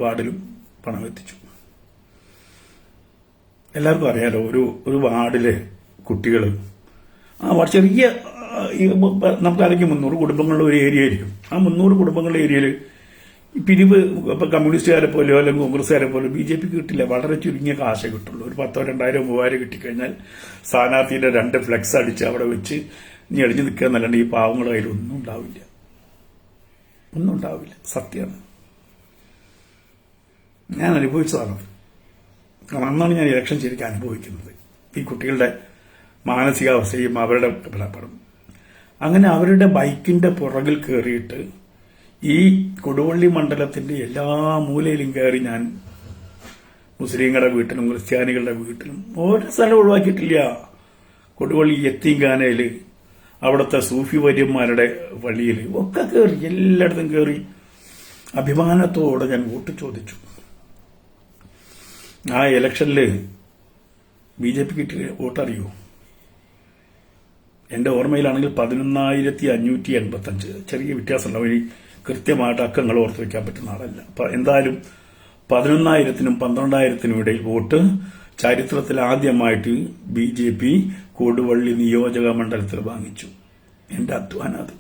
വാർഡിലും പണം എത്തിച്ചു. എല്ലാവർക്കും അറിയാലോ, ഒരു വാർഡിലെ കുട്ടികൾ ചെറിയ നമുക്കറിയാം 300 കുടുംബങ്ങളുടെ ഒരു ഏരിയ ആയിരിക്കും. ആ 300 കുടുംബങ്ങളുടെ ഏരിയയിൽ പിരിവ് ഇപ്പൊ കമ്മ്യൂണിസ്റ്റുകാരെ പോലെയോ അല്ലെങ്കിൽ കോൺഗ്രസ്സുകാരെ പോലെയോ BJP കിട്ടില്ല. വളരെ ചുരുങ്ങിയ കാശേ കിട്ടുള്ളൂ. ഒരു 10,000, 2,000, 3,000 കിട്ടിക്കഴിഞ്ഞാൽ സ്ഥാനാർത്ഥിയുടെ 2 ഫ്ലെക്സ് അടിച്ച് അവിടെ വെച്ച് നീ അടിഞ്ഞു നിൽക്കുക എന്നല്ലാണ്ട് ഈ പാവങ്ങളുടെ കയ്യിൽ ഒന്നും ഉണ്ടാവില്ല. സത്യമാണ്. ഞാൻ അനുഭവിച്ചതാണ്. കാരണം അന്നാണ് ഞാൻ ഇലക്ഷൻ ശരിക്കും അനുഭവിക്കുന്നത്. ഈ കുട്ടികളുടെ മാനസികാവസ്ഥയും അവരുടെ പടം. അങ്ങനെ അവരുടെ ബൈക്കിന്റെ പുറകിൽ കയറിയിട്ട് ഈ കൊടുവള്ളി മണ്ഡലത്തിന്റെ എല്ലാ മൂലയിലും കയറി ഞാൻ മുസ്ലിങ്ങളുടെ വീട്ടിലും ക്രിസ്ത്യാനികളുടെ വീട്ടിലും ഒരു സ്ഥലം ഒഴിവാക്കിയിട്ടില്ല. കൊടുവള്ളി യത്തീംഖാനയില്, അവിടുത്തെ സൂഫി വര്യന്മാരുടെ പള്ളിയിൽ ഒക്കെ കയറി, എല്ലായിടത്തും കയറി അഭിമാനത്തോടെ ഞാൻ വോട്ട് ചോദിച്ചു. ആ ഇലക്ഷനില് BJP കിട്ടിയ വോട്ടറിയോ? എന്റെ ഓർമ്മയിലാണെങ്കിൽ 11,585. ചെറിയ വ്യത്യാസമുണ്ടാവും. ഇനി കൃത്യമായിട്ട് അക്കങ്ങൾ ഓർത്ത് വെക്കാൻ പറ്റുന്ന ആളല്ല. എന്തായാലും 11,000-നും 12,000-നും ഇടയിൽ വോട്ട് ചരിത്രത്തിൽ ആദ്യമായിട്ട് BJP കൊടുവള്ളി നിയോജക മണ്ഡലത്തിൽ വാങ്ങിച്ചു. എന്റെ അധ്വാനം അത്.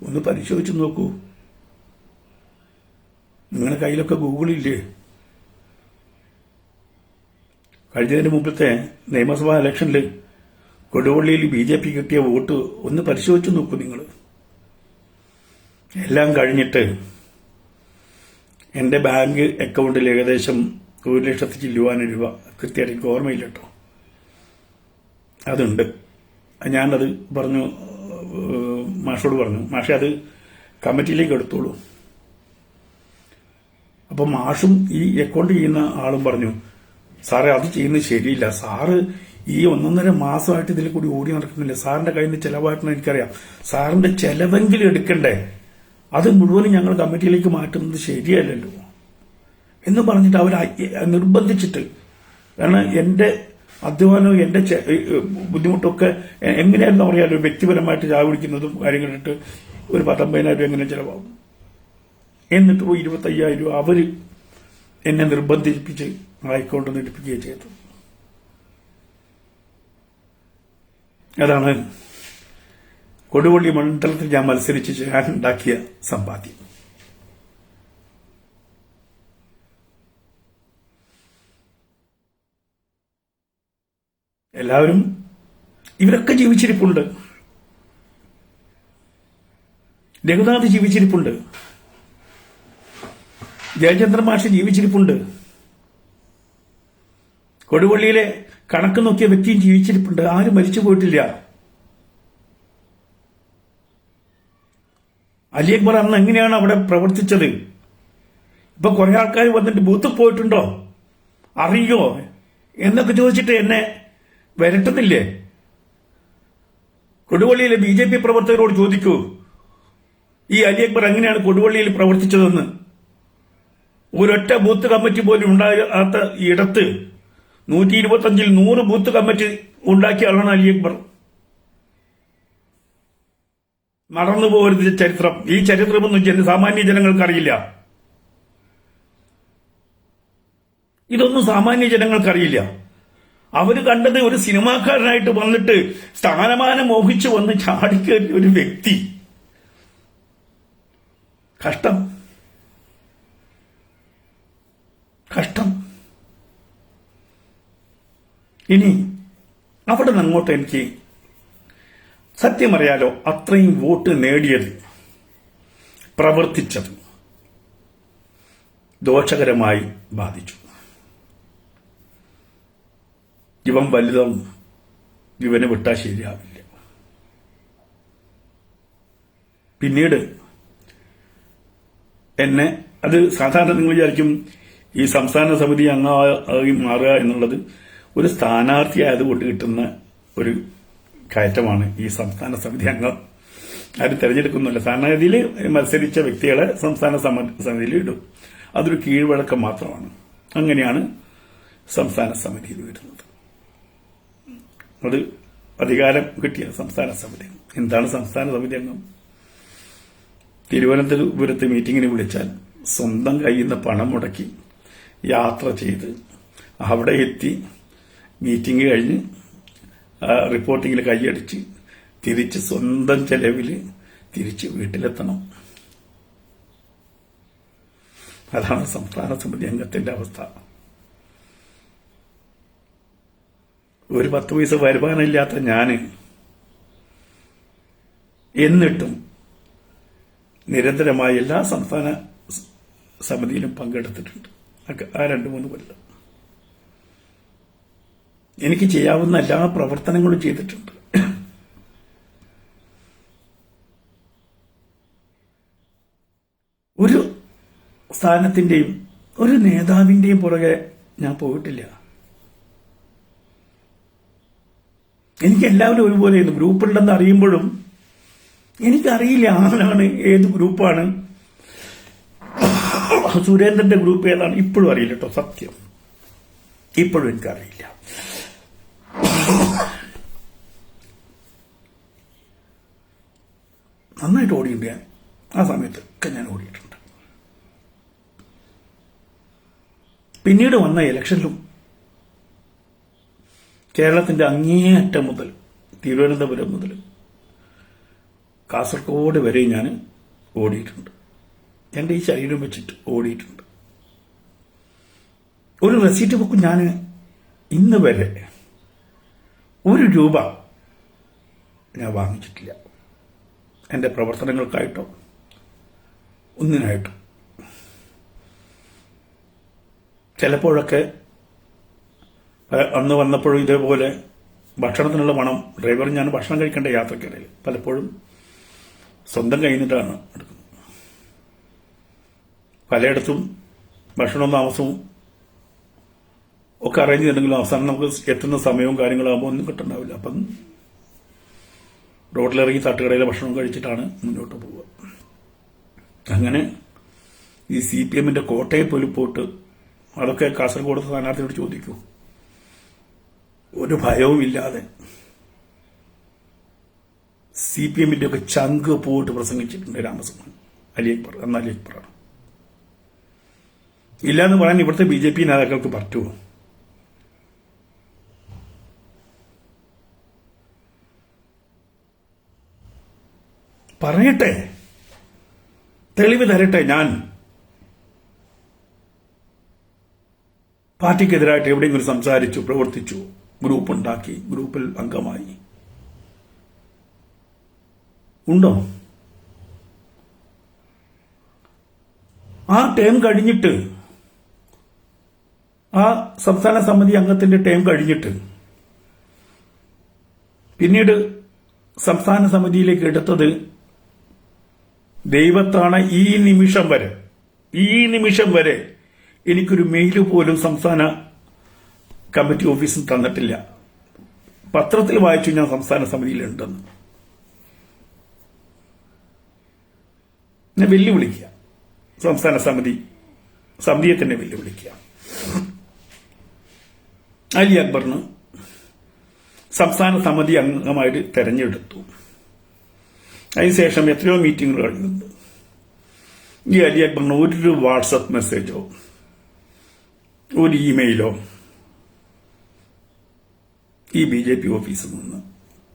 ഒന്ന് പരിശോധിച്ചു നോക്കൂ. നിങ്ങളുടെ കയ്യിലൊക്കെ ഗൂഗിളില്ലേ? കഴിഞ്ഞതിന് മുമ്പത്തെ നിയമസഭാ ഇലക്ഷനിൽ കൊടുവള്ളിയിൽ BJP കിട്ടിയ വോട്ട് ഒന്ന് പരിശോധിച്ചു നോക്കൂ നിങ്ങൾ. എല്ലാം കഴിഞ്ഞിട്ട് എന്റെ ബാങ്ക് അക്കൗണ്ടിൽ ഏകദേശം 1,00,000 രൂപ, കൃത്യമായിട്ട് എനിക്ക് ഓർമ്മയില്ല കേട്ടോ, അതുണ്ട്. ഞാനത് പറഞ്ഞു, മാഷോട് പറഞ്ഞു, മാഷെ അത് കമ്മിറ്റിയിലേക്ക് എടുത്തോളൂ. അപ്പൊ മാഷും ഈ അക്കൗണ്ട് ചെയ്യുന്ന ആളും പറഞ്ഞു, സാറേ അത് ചെയ്യുന്നത് ശരിയില്ല. സാറ് ഈ 1.5 മാസമായിട്ട് ഇതിൽ കൂടി ഓടി നടക്കുന്നില്ല. സാറിന്റെ കയ്യിൽ നിന്ന് ചെലവായിട്ടെന്ന് എനിക്കറിയാം. സാറിന്റെ ചെലവെങ്കിലും എടുക്കണ്ടേ? അത് മുഴുവനും ഞങ്ങൾ കമ്മിറ്റിയിലേക്ക് മാറ്റുന്നത് ശരിയല്ലല്ലോ എന്ന് പറഞ്ഞിട്ട് അവർ നിർബന്ധിച്ചിട്ട്. കാരണം എന്റെ അധ്വാനവും എന്റെ ബുദ്ധിമുട്ടൊക്കെ എങ്ങനെയായിരുന്നു അറിയാലോ. വ്യക്തിപരമായിട്ട് ചായ കുടിക്കുന്നതും കാര്യങ്ങളിട്ട് ഒരു 15,000 എങ്ങനെ ചെലവാകും. എന്നിട്ട് പോയി 25,000 രൂപ അവര് എന്നെ നിർബന്ധിപ്പിച്ച് അക്കൗണ്ട് എടുപ്പിക്കുകയും ചെയ്തു. അതാണ് കൊടുവള്ളി മണ്ഡലത്തിൽ ഞാൻ മത്സരിച്ച് ഞാൻ ഉണ്ടാക്കിയ സമ്പാദ്യം. എല്ലാവരും ഇവരൊക്കെ ജീവിച്ചിരിപ്പുണ്ട്. രഘുനാഥ് ജീവിച്ചിരിപ്പുണ്ട്. ജയചന്ദ്രൻ മാഷ് ജീവിച്ചിരിപ്പുണ്ട്. കൊടുവള്ളിയിലെ കണക്ക് നോക്കിയ വ്യക്തിയും ജീവിച്ചിരിപ്പുണ്ട്. ആരും മരിച്ചു പോയിട്ടില്ല. അലി അക്ബർ അന്ന് എങ്ങനെയാണ് അവിടെ പ്രവർത്തിച്ചത്? ഇപ്പൊ കുറെ ആൾക്കാർ വന്നിട്ട് ബൂത്തിൽ പോയിട്ടുണ്ടോ, അറിയോ എന്നൊക്കെ ചോദിച്ചിട്ട് എന്നെ വരട്ടുന്നില്ലേ? കൊടുവള്ളിയിലെ BJP പ്രവർത്തകരോട് ചോദിക്കൂ, ഈ അലി അക്ബർ എങ്ങനെയാണ് കൊടുവള്ളിയിൽ പ്രവർത്തിച്ചതെന്ന്. ഒരൊറ്റ ബൂത്ത് കമ്മിറ്റി പോലും ഉണ്ടാകാത്ത ഇടത്ത് 125-ൽ 100 ബൂത്ത് കമ്മിറ്റി ഉണ്ടാക്കിയ ആളാണ് അലി അക്ബർ. മറന്നുപോകരുത് ചരിത്രം. ഈ ചരിത്രമൊന്നും സാമാന്യ ജനങ്ങൾക്കറിയില്ല. ഇതൊന്നും സാമാന്യ ജനങ്ങൾക്കറിയില്ല. അവര് കണ്ടത് ഒരു സിനിമാക്കാരനായിട്ട് വന്നിട്ട് സ്ഥാനമാനം മോഹിച്ചു വന്ന് ചാടിക്കേറിയ ഒരു വ്യക്തി. കഷ്ടം. കഷ്ടം. ഇനി അവിടെ നിന്ന് അങ്ങോട്ട് എനിക്ക് സത്യം അറിയാലോ, അത്രയും വോട്ട് നേടിയത്, പ്രവർത്തിച്ചത് ദോഷകരമായി ബാധിച്ചു. ഇവൻ വലുതും ഇവനെ വിട്ടാൽ ശരിയാവില്ല. പിന്നീട് എന്നെ അത് സാധാരണ നിങ്ങൾ വിചാരിക്കും ഈ സംസ്ഥാന സമിതി അംഗമായി മാറുക എന്നുള്ളത് ഒരു സ്ഥാനാർത്ഥിയായതുകൊണ്ട് കിട്ടുന്ന ഒരു കയറ്റമാണ്. ഈ സംസ്ഥാന സമിതി അംഗം ആരും തെരഞ്ഞെടുക്കുന്നില്ല. സ്ഥാനാർത്ഥിയിൽ മത്സരിച്ച വ്യക്തികളെ സംസ്ഥാന സമിതിയിൽ ഇടും. അതൊരു കീഴ്വഴക്കം മാത്രമാണ്. അങ്ങനെയാണ് സംസ്ഥാന സമിതിയിൽ വരുന്നത്. അത് അധികാരം കിട്ടിയ സംസ്ഥാന സമിതി. എന്താണ് സംസ്ഥാന സമിതി അംഗം? തിരുവനന്തപുരത്ത് മീറ്റിംഗിന് വിളിച്ചാൽ സ്വന്തം കയ്യിൽ നിന്ന് പണം മുടക്കി യാത്ര ചെയ്ത് അവിടെ എത്തി മീറ്റിംഗ് കഴിഞ്ഞ് റിപ്പോർട്ടിങ്ങിൽ കൈയടിച്ച് തിരിച്ച് സ്വന്തം ചെലവിൽ തിരിച്ച് വീട്ടിലെത്തണം. അതാണ് സംസ്ഥാന സമിതി അംഗത്തിന്റെ അവസ്ഥ. ഒരു 10 പൈസ വരുമാനമില്ലാത്ത ഞാന് എന്നിട്ടും നിരന്തരമായി എല്ലാ സംസ്ഥാന സമിതിയിലും പങ്കെടുത്തിട്ടുണ്ട്. ആ 2-3 കൊല്ലം എനിക്ക് ചെയ്യാവുന്ന എല്ലാ പ്രവർത്തനങ്ങളും ചെയ്തിട്ടുണ്ട്. ഒരു സ്ഥാനത്തിന്റെയും ഒരു നേതാവിന്റെയും പുറകെ ഞാൻ പോയിട്ടില്ല. എനിക്ക് എല്ലാവരും ഒരുപോലെയായിരുന്നു. ഗ്രൂപ്പുണ്ടെന്ന് അറിയുമ്പോഴും എനിക്കറിയില്ല ആരാണ്, ഏത് ഗ്രൂപ്പാണ്, സുരേന്ദ്രന്റെ ഗ്രൂപ്പ് ഏതാണ് ഇപ്പോഴും അറിയില്ല കേട്ടോ. സത്യം ഇപ്പോഴും എനിക്കറിയില്ല. നന്നായിട്ട് ഓടിയിട്ടുണ്ട് ഞാൻ. ആ സമയത്തൊക്കെ ഞാൻ ഓടിയിട്ടുണ്ട്. പിന്നീട് വന്ന ഇലക്ഷനിലും കേരളത്തിന്റെ അങ്ങേയറ്റം മുതൽ തിരുവനന്തപുരം മുതൽ കാസർഗോഡ് വരെ ഞാൻ ഓടിയിട്ടുണ്ട്. എന്റെ ഈ ശരീരം വെച്ചിട്ട് ഓടിയിട്ടുണ്ട്. ഒരു റെസീറ്റ് ബുക്ക് ഞാൻ ഇന്ന് വരെ 1 രൂപ ഞാൻ വാങ്ങിച്ചിട്ടില്ല. എന്റെ പ്രവർത്തനങ്ങൾക്കായിട്ടോ ഒന്നിനായിട്ടോ. ചിലപ്പോഴൊക്കെ അന്ന് വന്നപ്പോഴും ഇതേപോലെ ഭക്ഷണത്തിനുള്ള പണം ഡ്രൈവറും ഞാൻ ഭക്ഷണം കഴിക്കേണ്ട യാത്രക്കിടയിൽ പലപ്പോഴും സ്വന്തം കയ്യിൽ നിന്നിട്ടാണ് എടുക്കുന്നത്. പലയിടത്തും ഭക്ഷണവും താമസവും ഒക്കെ അറേഞ്ച് ചെയ്തിട്ടുണ്ടെങ്കിലും അവസാനം നമുക്ക് എത്തുന്ന സമയവും കാര്യങ്ങളാകുമ്പോൾ ഒന്നും കിട്ടുന്നുണ്ടാവില്ല. അപ്പം റോഡിലിറങ്ങി തട്ടുകടയിലെ ഭക്ഷണം കഴിച്ചിട്ടാണ് മുന്നോട്ട് പോവുക. അങ്ങനെ ഈ CPM-ന്റെ കോട്ടയിൽ പോലും പോയിട്ട് അതൊക്കെ കാസർഗോഡ് സ്ഥാനാർത്ഥിയോട് ചോദിക്കൂ. ഒരു ഭയവും ഇല്ലാതെ CPM-ന്റെ ഒക്കെ ചങ്ക് പോയിട്ട് പ്രസംഗിച്ചിട്ടുണ്ട് രാമസുബ്രഹ്മണ്യൻ. അലി അക്ബറാണ്. ഇല്ലാന്ന് പറയാൻ ഇവിടുത്തെ BJP നേതാക്കൾക്ക് പറ്റുമോ? പറയട്ടെ, തെളിവ് തരട്ടെ. ഞാൻ പാർട്ടിക്കെതിരായിട്ട് എവിടെയെങ്കിലും സംസാരിച്ചു, പ്രവർത്തിച്ചു, ഗ്രൂപ്പ് ഉണ്ടാക്കി, ഗ്രൂപ്പിൽ അംഗമായി ഉണ്ടോ? ആ ടേം കഴിഞ്ഞിട്ട്, ആ സംസ്ഥാന സമിതി അംഗത്തിന്റെ ടേം കഴിഞ്ഞിട്ട് പിന്നീട് സംസ്ഥാന സമിതിയിലേക്ക് എടുത്തത് ദൈവത്താണ്. ഈ നിമിഷം വരെ എനിക്കൊരു മെയിൽ പോലും സംസ്ഥാന കമ്മിറ്റി ഓഫീസിൽ തന്നിട്ടില്ല. പത്രത്തിൽ വായിച്ചു ഞാൻ സംസ്ഥാന സമിതിയിലുണ്ടെന്ന്. എന്നെ വെല്ലുവിളിക്കുക, സംസ്ഥാന സമിതിയെ തന്നെ വെല്ലുവിളിക്കുക. അലി അക്ബറിന് സംസ്ഥാന സമിതി അംഗമായിട്ട് തെരഞ്ഞെടുത്തു. അതിനുശേഷം എത്രയോ മീറ്റിംഗുകൾ കഴിഞ്ഞിട്ടുണ്ട്. ഈ അലി അക്ബറിന് ഒരു വാട്സപ്പ് മെസ്സേജോ ഒരു ഇമെയിലോ ഈ BJP ഓഫീസിൽ നിന്ന്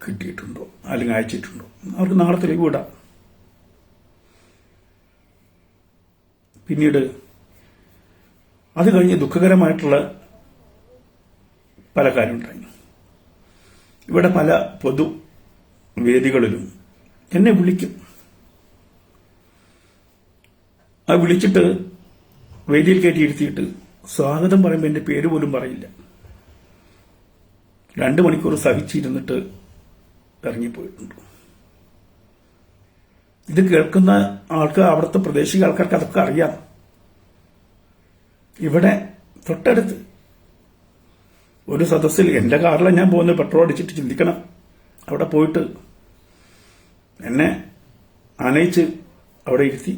കിട്ടിയിട്ടുണ്ടോ അല്ലെങ്കിൽ അയച്ചിട്ടുണ്ടോ? അവർക്ക് നാളെ തെളിവ് വിടാം. പിന്നീട് അത് കഴിഞ്ഞ് ദുഃഖകരമായിട്ടുള്ള പല കാര്യമുണ്ടായി. ഇവിടെ പല പൊതു വേദികളിലും എന്നെ വിളിക്കും. അത് വിളിച്ചിട്ട് വേദിയിൽ കയറ്റിയിരുത്തിയിട്ട് സ്വാഗതം പറയുമ്പോൾ എന്റെ പേര് പോലും പറയില്ല. 2 മണിക്കൂർ സഹിച്ചിരുന്നിട്ട് ഇറങ്ങിപ്പോയിട്ടുണ്ട്. ഇത് കേൾക്കുന്ന അവിടുത്തെ പ്രദേശിക ആൾക്കാർക്ക് അതൊക്കെ അറിയാം. ഇവിടെ തൊട്ടടുത്ത് ഒരു സദസ്സിൽ എന്റെ കാറിലാണ് ഞാൻ പോകുന്നത്. പെട്രോൾ അടിച്ചിട്ട് ചിന്തിക്കണം. അവിടെ പോയിട്ട് എന്നെ ആനയിച്ച് അവിടെ ഇരുത്തി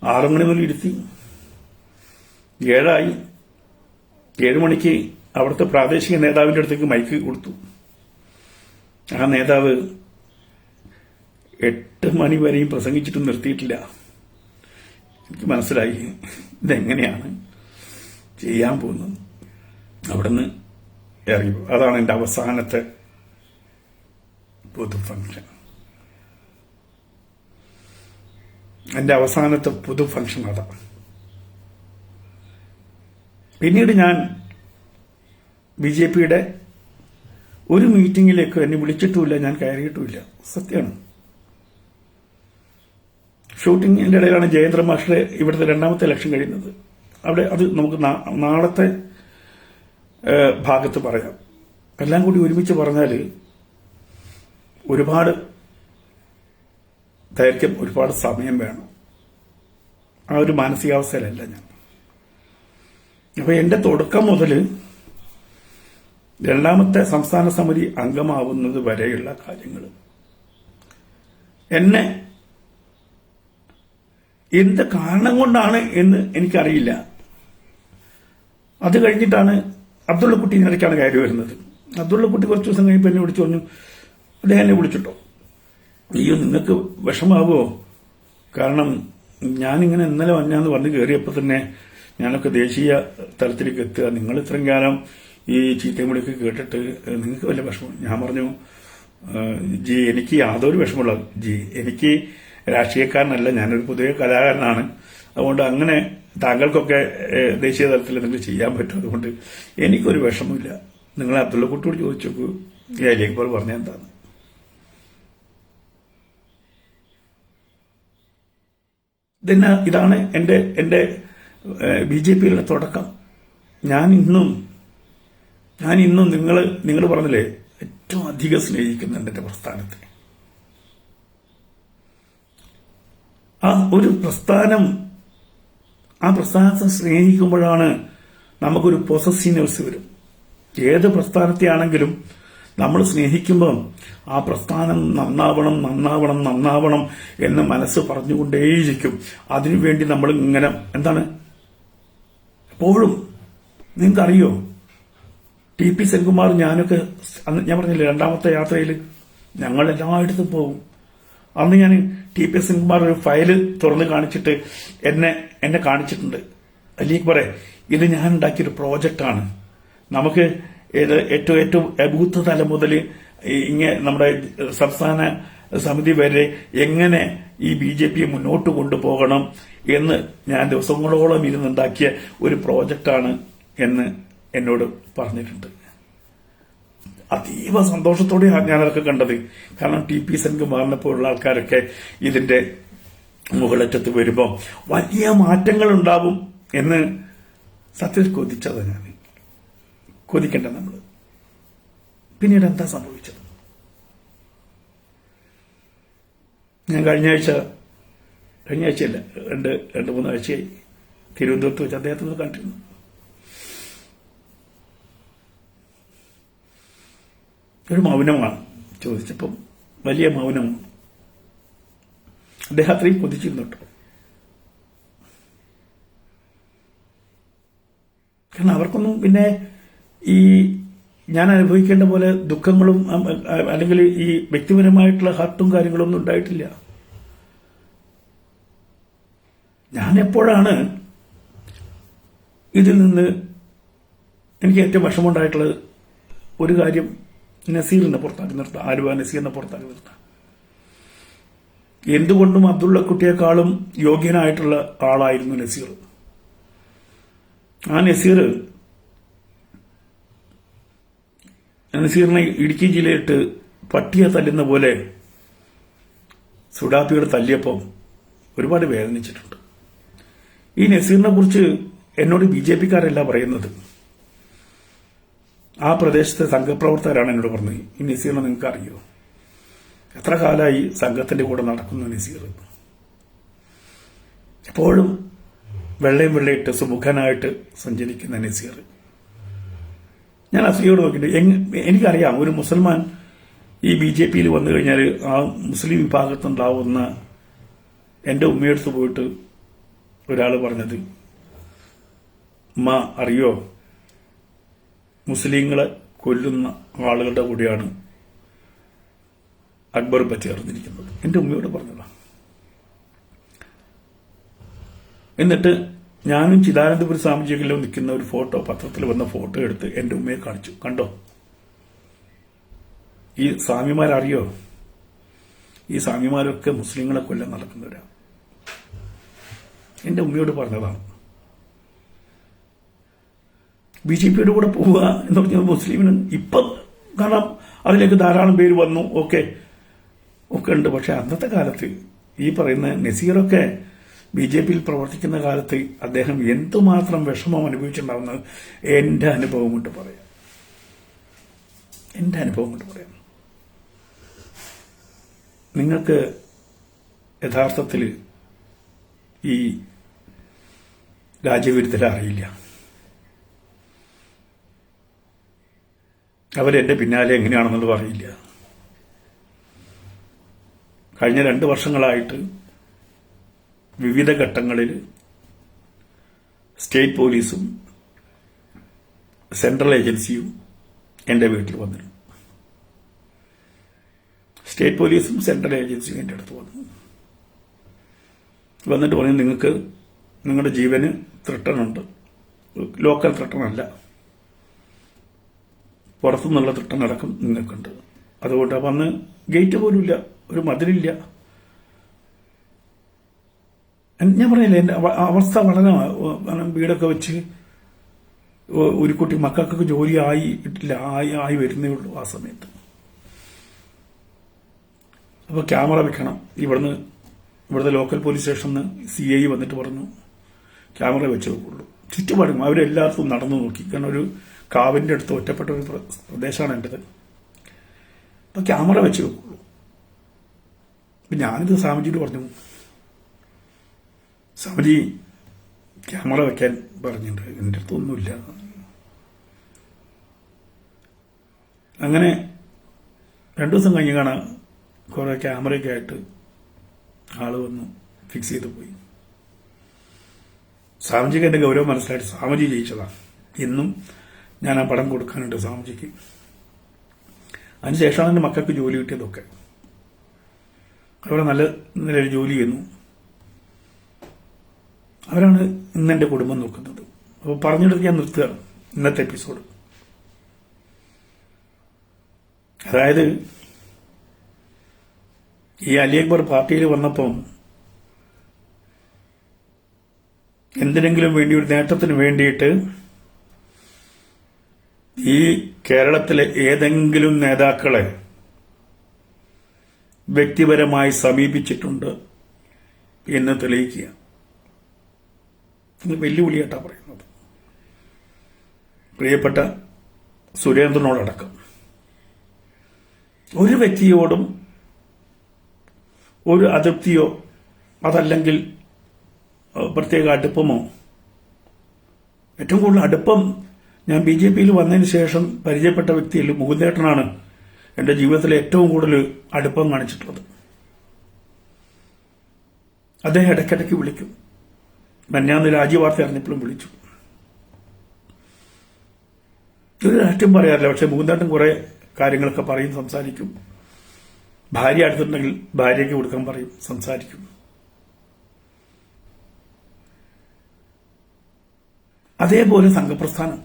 6 മണി മുതൽ ഇരുത്തി. 7 ആയി. 7 മണിക്ക് അവിടുത്തെ പ്രാദേശിക നേതാവിന്റെ അടുത്തേക്ക് മൈക്ക് കൊടുത്തു. ആ നേതാവ് 8 മണി വരെയും പ്രസംഗിച്ചിട്ടും നിർത്തിയിട്ടില്ല. എനിക്ക് മനസ്സിലായി ഇതെങ്ങനെയാണ് ചെയ്യാൻ പോകുന്നത്. അവിടുന്ന് ഇറങ്ങി. അതാണ് എന്റെ അവസാനത്തെ പൊതു ഫംഗ്ഷൻ. എന്റെ അവസാനത്തെ പൊതു ഫംഗ്ഷൻ അതാണ്. പിന്നീട് ഞാൻ BJPയുടെ ഒരു മീറ്റിംഗിലേക്ക് എന്നെ വിളിച്ചിട്ടുമില്ല, ഞാൻ കയറിയിട്ടുമില്ല. സത്യമാണ്. ഷൂട്ടിങ്ങിന്റെ ഇടയിലാണ് ജയേന്ദ്ര മാസ്റ്റർ ഇവിടുത്തെ 2ാമത്തെ ഇലക്ഷൻ കഴിയുന്നത്. അവിടെ അത് നമുക്ക് നാളത്തെ ഭാഗത്ത് പറയാം. എല്ലാം കൂടി ഒരുമിച്ച് പറഞ്ഞാൽ ഒരുപാട് ദൈർഘ്യം, ഒരുപാട് സമയം വേണം. ആ ഒരു മാനസികാവസ്ഥയിലല്ല ഞാൻ. അപ്പൊ എന്റെ തുടക്കം മുതൽ 2ാമത്തെ സംസ്ഥാന സമിതി അംഗമാവുന്നത് വരെയുള്ള കാര്യങ്ങൾ എന്നെ എന്ത് കാരണം കൊണ്ടാണ് എന്ന് എനിക്കറിയില്ല. അത് കഴിഞ്ഞിട്ടാണ് അബ്ദുള്ളക്കുട്ടി ഇതിനിടയ്ക്കാണ് കയറി വരുന്നത്. അബ്ദുള്ളക്കുട്ടി കുറച്ച് ദിവസം കഴിയുമ്പോൾ എന്നെ വിളിച്ചു പറഞ്ഞു, അദ്ദേഹം എന്നെ വിളിച്ചിട്ടോ, അയ്യോ നിങ്ങൾക്ക് വിഷമാവോ? കാരണം ഞാനിങ്ങനെ ഇന്നലെ വന്നാന്ന് പറഞ്ഞ് കയറിയപ്പോൾ തന്നെ ഞാനൊക്കെ ദേശീയ തലത്തിലേക്ക് എത്തുക, നിങ്ങൾ ഇത്രയും കാലം ഈ ചീത്തമുടിയൊക്കെ കേട്ടിട്ട് നിങ്ങൾക്ക് വല്ല വിഷമം? ഞാൻ പറഞ്ഞു, ജി എനിക്ക് യാതൊരു വിഷമമുള്ള ജി, എനിക്ക് രാഷ്ട്രീയക്കാരനല്ല, ഞാനൊരു പൊതുവെ കലാകാരനാണ്. അതുകൊണ്ട് അങ്ങനെ താങ്കൾക്കൊക്കെ ദേശീയ തലത്തിൽ എന്തെങ്കിലും ചെയ്യാൻ പറ്റും, അതുകൊണ്ട് എനിക്കൊരു വിഷമമില്ല. നിങ്ങൾ അബ്ദുള്ളക്കുട്ടിയോട് ചോദിച്ചു നോക്കൂ, ഈ അലിയക്ബർ പറഞ്ഞ എന്താണ്. ഇതാണ് എന്റെ BJPയുടെ തുടക്കം. ഞാൻ ഇന്നും നിങ്ങൾ പറഞ്ഞില്ലേ, ഏറ്റവും അധികം സ്നേഹിക്കുന്നുണ്ട് എന്റെ പ്രസ്ഥാനത്തെ. ആ ഒരു പ്രസ്ഥാനം, ആ പ്രസ്ഥാനത്തെ സ്നേഹിക്കുമ്പോഴാണ് നമുക്കൊരു പൊസസീവ്നെസ് വരും. ഏത് പ്രസ്ഥാനത്തെയാണെങ്കിലും നമ്മൾ സ്നേഹിക്കുമ്പോൾ ആ പ്രസ്ഥാനം നന്നാവണം നന്നാവണം നന്നാവണം എന്ന് മനസ്സ് പറഞ്ഞുകൊണ്ടേയിരിക്കും. അതിനുവേണ്ടി നമ്മൾ ഇങ്ങനെ എന്താണ് എപ്പോഴും. നിങ്ങൾക്കറിയോ, TP സെൻകുമാർ ഞാനൊക്കെ അന്ന് ഞാൻ പറഞ്ഞില്ലേ 2ാമത്തെ യാത്രയിൽ ഞങ്ങൾ എല്ലായിടത്തും പോകും. അന്ന് ഞാൻ TP സെൻകുമാർ ഒരു ഫയല് തുറന്ന് കാണിച്ചിട്ട് എന്നെ കാണിച്ചിട്ടുണ്ട്. അലിയക്ബറെ, ഇത് ഞാൻ ഉണ്ടാക്കിയൊരു പ്രോജക്റ്റാണ്. നമുക്ക് ഏറ്റവും ബൂത്ത് തലം മുതൽ നമ്മുടെ സംസ്ഥാന സമിതി വരെ എങ്ങനെ ഈ BJP മുന്നോട്ട് കൊണ്ടുപോകണം എന്ന് ഞാൻ ദിവസങ്ങളോളം ഇരുന്നുണ്ടാക്കിയ ഒരു പ്രോജക്റ്റാണ് എന്ന് എന്നോട് പറഞ്ഞിട്ടുണ്ട്. അതീവ സന്തോഷത്തോടെയാണ് ഞാനതൊക്കെ കണ്ടത്. കാരണം TP സെൻകുമാറിനെ പോലുള്ള ആൾക്കാരൊക്കെ ഇതിന്റെ മുകളറ്റത്ത് വരുമ്പോൾ വലിയ മാറ്റങ്ങൾ ഉണ്ടാവും എന്ന് സത്യത്തിൽ കൊതിച്ചത് ഞാൻ. കൊതിക്കണ്ട നമ്മൾ. പിന്നീട് എന്താ സംഭവിച്ചത്? ഞാൻ കഴിഞ്ഞ ആഴ്ചയല്ല 2-3 ആഴ്ചയായി തിരുവനന്തപുരത്ത് വെച്ച് അദ്ദേഹത്തിന് കണ്ടിരുന്നു. ഒരു മൗനമാണ്. ചോദിച്ചപ്പം വലിയ മൗനമാണ്. അദ്ദേഹം അത്രയും കൊതിച്ചിരുന്നു കേട്ടോ. കാരണം അവർക്കൊന്നും പിന്നെ ഈ ഞാൻ അനുഭവിക്കേണ്ട പോലെ ദുഃഖങ്ങളും അല്ലെങ്കിൽ ഈ വ്യക്തിപരമായിട്ടുള്ള ഹർട്ടും കാര്യങ്ങളൊന്നും ഉണ്ടായിട്ടില്ല. ഞാൻ എപ്പോഴാണ് ഇതിൽ നിന്ന് എനിക്ക് ഏറ്റവും വിഷമമുണ്ടായിട്ടുള്ളത് ഒരു കാര്യം, നസീറിനെ പുറത്താക്കി നിർത്താം, ആലുവ നസീറിനെ പുറത്താക്കി നിർത്താം. എന്തുകൊണ്ടും അബ്ദുള്ളക്കുട്ടിയെക്കാളും യോഗ്യനായിട്ടുള്ള ആളായിരുന്നു നസീർ. ആ നസീറിനെ ഇടുക്കി ജില്ലയിട്ട് പട്ടിയെ തല്ലുന്ന പോലെ സുഡാപ്പിയുടെ തല്ലിയപ്പം ഒരുപാട് വേദനിച്ചിട്ടുണ്ട്. ഈ നസീറിനെ കുറിച്ച് എന്നോട് BJP-ക്കാരല്ല പറയുന്നത്, ആ പ്രദേശത്തെ സംഘപ്രവർത്തകരാണ് എന്നോട് പറഞ്ഞത്. ഈ നസീറിനെ നിങ്ങൾക്ക് അറിയോ? എത്ര കാലമായി സംഘത്തിന്റെ കൂടെ നടക്കുന്ന നസീർ? എപ്പോഴും വെള്ളയും വെള്ളയിട്ട് സുമുഖനായിട്ട് സഞ്ചരിക്കുന്ന നസീർ. ഞാൻ അസൂയോട് നോക്കിയിട്ട് എനിക്കറിയാം, ഒരു മുസൽമാൻ ഈ BJP-യിൽ വന്നു കഴിഞ്ഞാൽ ആ മുസ്ലിം വിഭാഗത്തുണ്ടാവുന്ന എന്റെ ഉമ്മയെടുത്ത് പോയിട്ട് ഒരാൾ പറഞ്ഞത്, ഉമ്മ അറിയോ, മുസ്ലിങ്ങളെ കൊല്ലുന്ന ആളുകളുടെ കൂടെയാണ് അക്ബർ ഇപ്പം ചേർന്നിരിക്കുന്നത്. എന്റെ ഉമ്മയോട് പറഞ്ഞതാണ്. എന്നിട്ട് ഞാനും ചിദാനന്ദപുരി സ്വാമിജികളിലും നിൽക്കുന്ന ഒരു ഫോട്ടോ, പത്രത്തിൽ വന്ന ഫോട്ടോ എടുത്ത് എന്റെ ഉമ്മയെ കാണിച്ചു. കണ്ടോ, ഈ സ്വാമിമാരറിയോ? ഈ സ്വാമിമാരൊക്കെ മുസ്ലിങ്ങളെ കൊല്ലാൻ നടക്കുന്നവരാണ്. എന്റെ ഉമ്മയോട് പറഞ്ഞതാണ്. BJP-യുടെ കൂടെ പോവുക എന്ന് പറഞ്ഞാൽ മുസ്ലിമിന് ഇപ്പം, കാരണം അതിലേക്ക് ധാരാളം പേര് വന്നു, ഒക്കെ ഉണ്ട്. പക്ഷെ അന്നത്തെ കാലത്ത് ഈ പറയുന്ന നസീറൊക്കെ BJP-യിൽ പ്രവർത്തിക്കുന്ന കാലത്ത് അദ്ദേഹം എന്തുമാത്രം വിഷമം അനുഭവിച്ചിട്ടുണ്ടാവുന്നത് എന്റെ അനുഭവം കൊണ്ട് പറയാം. നിങ്ങൾക്ക് യഥാർത്ഥത്തിൽ ഈ രാജ്യവിരുദ്ധരെ അറിയില്ല. അവരെന്റെ പിന്നാലെ എങ്ങനെയാണെന്നുള്ളത് അറിയില്ല. കഴിഞ്ഞ 2 വർഷങ്ങളായിട്ട് വിവിധ ഘട്ടങ്ങളിൽ സ്റ്റേറ്റ് പോലീസും സെൻട്രൽ ഏജൻസിയും എന്റെ വീട്ടിൽ വന്നിരുന്നു. സ്റ്റേറ്റ് പോലീസും സെൻട്രൽ ഏജൻസിയും എന്റെ അടുത്ത് വന്നിട്ട് പറഞ്ഞു, നിങ്ങൾക്ക് നിങ്ങളുടെ ജീവന് ത്രെട്ടനുണ്ട്, ലോക്കൽ ത്രെട്ടനല്ല, പുറത്തുനിന്നുള്ള ത്രെട്ടനടക്കം നിങ്ങൾക്കുണ്ട്. അതുകൊണ്ട് വന്ന് ഗേറ്റ് പോലുമില്ല, ഒരു മതിലില്ല. ഞാൻ പറഞ്ഞില്ല, എന്റെ അവസ്ഥ വളരെ, വീടൊക്കെ വെച്ച് ഒരു കുട്ടി മക്കൾക്കൊക്കെ ജോലി ആയി വരുന്നേ ഉള്ളൂ ആ സമയത്ത്. അപ്പൊ ക്യാമറ വെക്കണം. ഇവിടുത്തെ ലോക്കൽ പോലീസ് സ്റ്റേഷനിൽ CI വന്നിട്ട് പറഞ്ഞു, ക്യാമറ വെച്ച് നോക്കുള്ളൂ. ചുറ്റുപാടും അവരെല്ലായിടത്തും നടന്നു നോക്കി. കാരണം ഒരു കാവിന്റെ അടുത്ത് ഒറ്റപ്പെട്ട ഒരു പ്രദേശമാണ് എന്റേത്. അപ്പൊ ക്യാമറ വെച്ച് നോക്കുള്ളൂ. ഞാനിത് സ്വാമിജിയോട് പറഞ്ഞു, സ്വാമിജി ക്യാമറ വെക്കാൻ പറഞ്ഞിട്ടുണ്ട്, എൻ്റെ അടുത്തൊന്നുമില്ല. അങ്ങനെ 2 ദിവസം കഴിഞ്ഞ് കാണാൻ കുറെ ക്യാമറയൊക്കെ ആയിട്ട് ആള് വന്നു ഫിക്സ് ചെയ്ത് പോയി. സ്വാമിജിക്ക് എന്റെ ഗൗരവം മനസ്സിലായിട്ട് സ്വാമിജി ജയിച്ചതാണ്. ഇന്നും ഞാൻ ആ പടം കൊടുക്കാനുണ്ട് സ്വാമിജിക്ക്. അതിനുശേഷമാണ് എൻ്റെ മക്കൾക്ക് ജോലി കിട്ടിയതൊക്കെ. അവിടെ നല്ല നിലയിൽ ജോലി ചെയ്യുന്നു. അവരാണ് ഇന്നെന്റെ കുടുംബം നോക്കുന്നത്. അപ്പോൾ പറഞ്ഞെടുത്ത് ഞാൻ നിർത്തുകയാണ് ഇന്നത്തെ എപ്പിസോഡ്. അതായത് ഈ അലി അക്ബർ പാർട്ടിയിൽ വന്നപ്പം എന്തിനെങ്കിലും വേണ്ടി, ഒരു നേട്ടത്തിന് വേണ്ടിയിട്ട് ഈ കേരളത്തിലെ ഏതെങ്കിലും നേതാക്കളെ വ്യക്തിപരമായി സമീപിച്ചിട്ടുണ്ട് എന്ന് തെളിയിക്കുക. വെല്ലുവിളിയായിട്ടാ പറയുന്നത്. പ്രിയപ്പെട്ട സുരേന്ദ്രനോടടക്കം ഒരു വ്യക്തിയോടും ഒരു അതൃപ്തിയോ അതല്ലെങ്കിൽ പ്രത്യേക അടുപ്പമോ, ഏറ്റവും കൂടുതൽ അടുപ്പം ഞാൻ BJP-യിൽ വന്നതിന് ശേഷം പരിചയപ്പെട്ട വ്യക്തിയിൽ മുകുന്ദേട്ടനാണ് എന്റെ ജീവിതത്തിലെ ഏറ്റവും കൂടുതൽ അടുപ്പം കാണിച്ചിട്ടുള്ളത്. അദ്ദേഹം ഇടയ്ക്കിടയ്ക്ക് വിളിക്കും. ഞാൻ രാജ്യവാർത്ത അറിഞ്ഞപ്പോഴും വിളിച്ചു. ഒരു രാഷ്ട്രീയം പറയാറില്ല, പക്ഷെ മുകുന്ദേട്ടൻ കുറെ കാര്യങ്ങളൊക്കെ പറയും, സംസാരിക്കും. ഭാര്യ അടുത്തുണ്ടെങ്കിൽ ഭാര്യയ്ക്ക് കൊടുക്കാൻ പറയും, സംസാരിക്കും. അതേപോലെ സംഘപ്രസ്ഥാനം.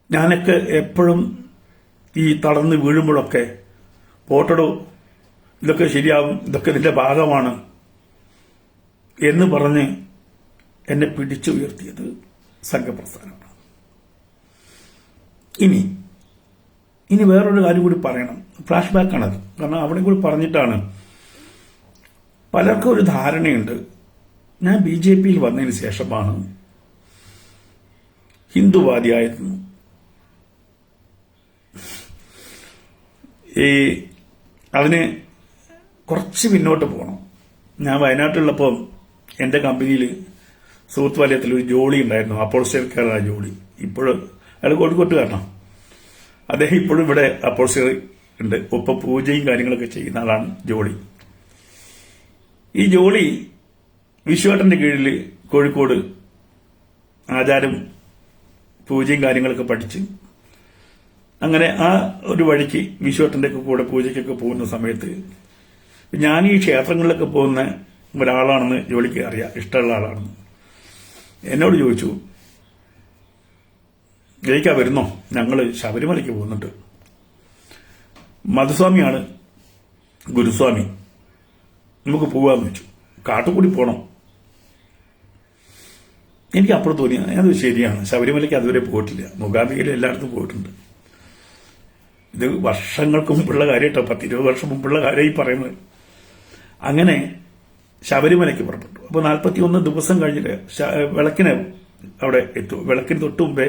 ഞാനൊക്കെ എപ്പോഴും ഈ തളർന്ന് വീഴുമ്പോഴൊക്കെ പോട്ടടോ ഇതൊക്കെ ശരിയാവും, ഇതൊക്കെ ഇതിന്റെ ഭാഗമാണ് എന്ന് പറഞ്ഞ് എന്നെ പിടിച്ചുയർത്തിയത് സംഘപ്രസ്ഥാനമാണ്. ഇനി വേറൊരു കാര്യം കൂടി പറയണം. ഫ്ലാഷ് ബാക്കാണത്. കാരണം അവിടെ കൂടി പറഞ്ഞിട്ടാണ് പലർക്കും ഒരു ധാരണയുണ്ട്, ഞാൻ BJPയിൽ വന്നതിന് ശേഷമാണ് ഹിന്ദുവാദിയായിരുന്നു. അതിന് കുറച്ച് പിന്നോട്ട് പോകണം. ഞാൻ വയനാട്ടിലുള്ളപ്പോൾ എന്റെ കമ്പനിയിൽ സുഹൃത്ത് വലയത്തിൽ ഒരു ജോളി ഉണ്ടായിരുന്നു, അപ്പോൾസ്റ്ററിക്കാരനായ ജോളി. ഇപ്പോഴും അയാൾ കോഴിക്കോട്ടുകാരനാണ്. അദ്ദേഹം ഇപ്പോഴും ഇവിടെ അപ്പോൾസ്റ്ററി ഉണ്ട്. ഒപ്പം പൂജയും കാര്യങ്ങളൊക്കെ ചെയ്യുന്ന ആളാണ് ജോളി. ഈ ജോളി വിശ്വേട്ടന്റെ കീഴിൽ കോഴിക്കോട് ആചാരം പൂജയും കാര്യങ്ങളൊക്കെ പഠിച്ച് അങ്ങനെ ആ ഒരു വഴിക്ക് വിശ്വേട്ടന്റെ കൂടെ പൂജയ്ക്കൊക്കെ പോകുന്ന സമയത്ത് ഞാൻ ഈ ക്ഷേത്രങ്ങളിലൊക്കെ പോകുന്ന ഒരാളാണെന്ന് ജോലിക്ക് അറിയാം, ഇഷ്ടമുള്ള ആളാണെന്ന്. എന്നോട് ചോദിച്ചു, ജയിക്കാ വരുന്നോ, ഞങ്ങള് ശബരിമലയ്ക്ക് പോകുന്നുണ്ട്, മധുസ്വാമിയാണ് ഗുരുസ്വാമി, നമുക്ക് പോവാന്ന് വെച്ചു. കാട്ടുകൂടി പോണം. എനിക്ക് അപ്പുറം തോന്നി അത് ശരിയാണ്, ശബരിമലയ്ക്ക് അതുവരെ പോയിട്ടില്ല, മൂകാംബികയിൽ എല്ലായിടത്തും പോയിട്ടുണ്ട്. ഇത് വർഷങ്ങൾക്ക് മുമ്പുള്ള കാര്യം കേട്ടോ, 10-20 വർഷം മുമ്പുള്ള കാര്യം ഈ പറയുന്നത്. അങ്ങനെ ശബരിമലയ്ക്ക് പുറപ്പെട്ടു. അപ്പൊ 41 ദിവസം കഴിഞ്ഞിട്ട് വിളക്കിന് അവിടെ എത്തും. വിളക്കിന് തൊട്ട് മുമ്പേ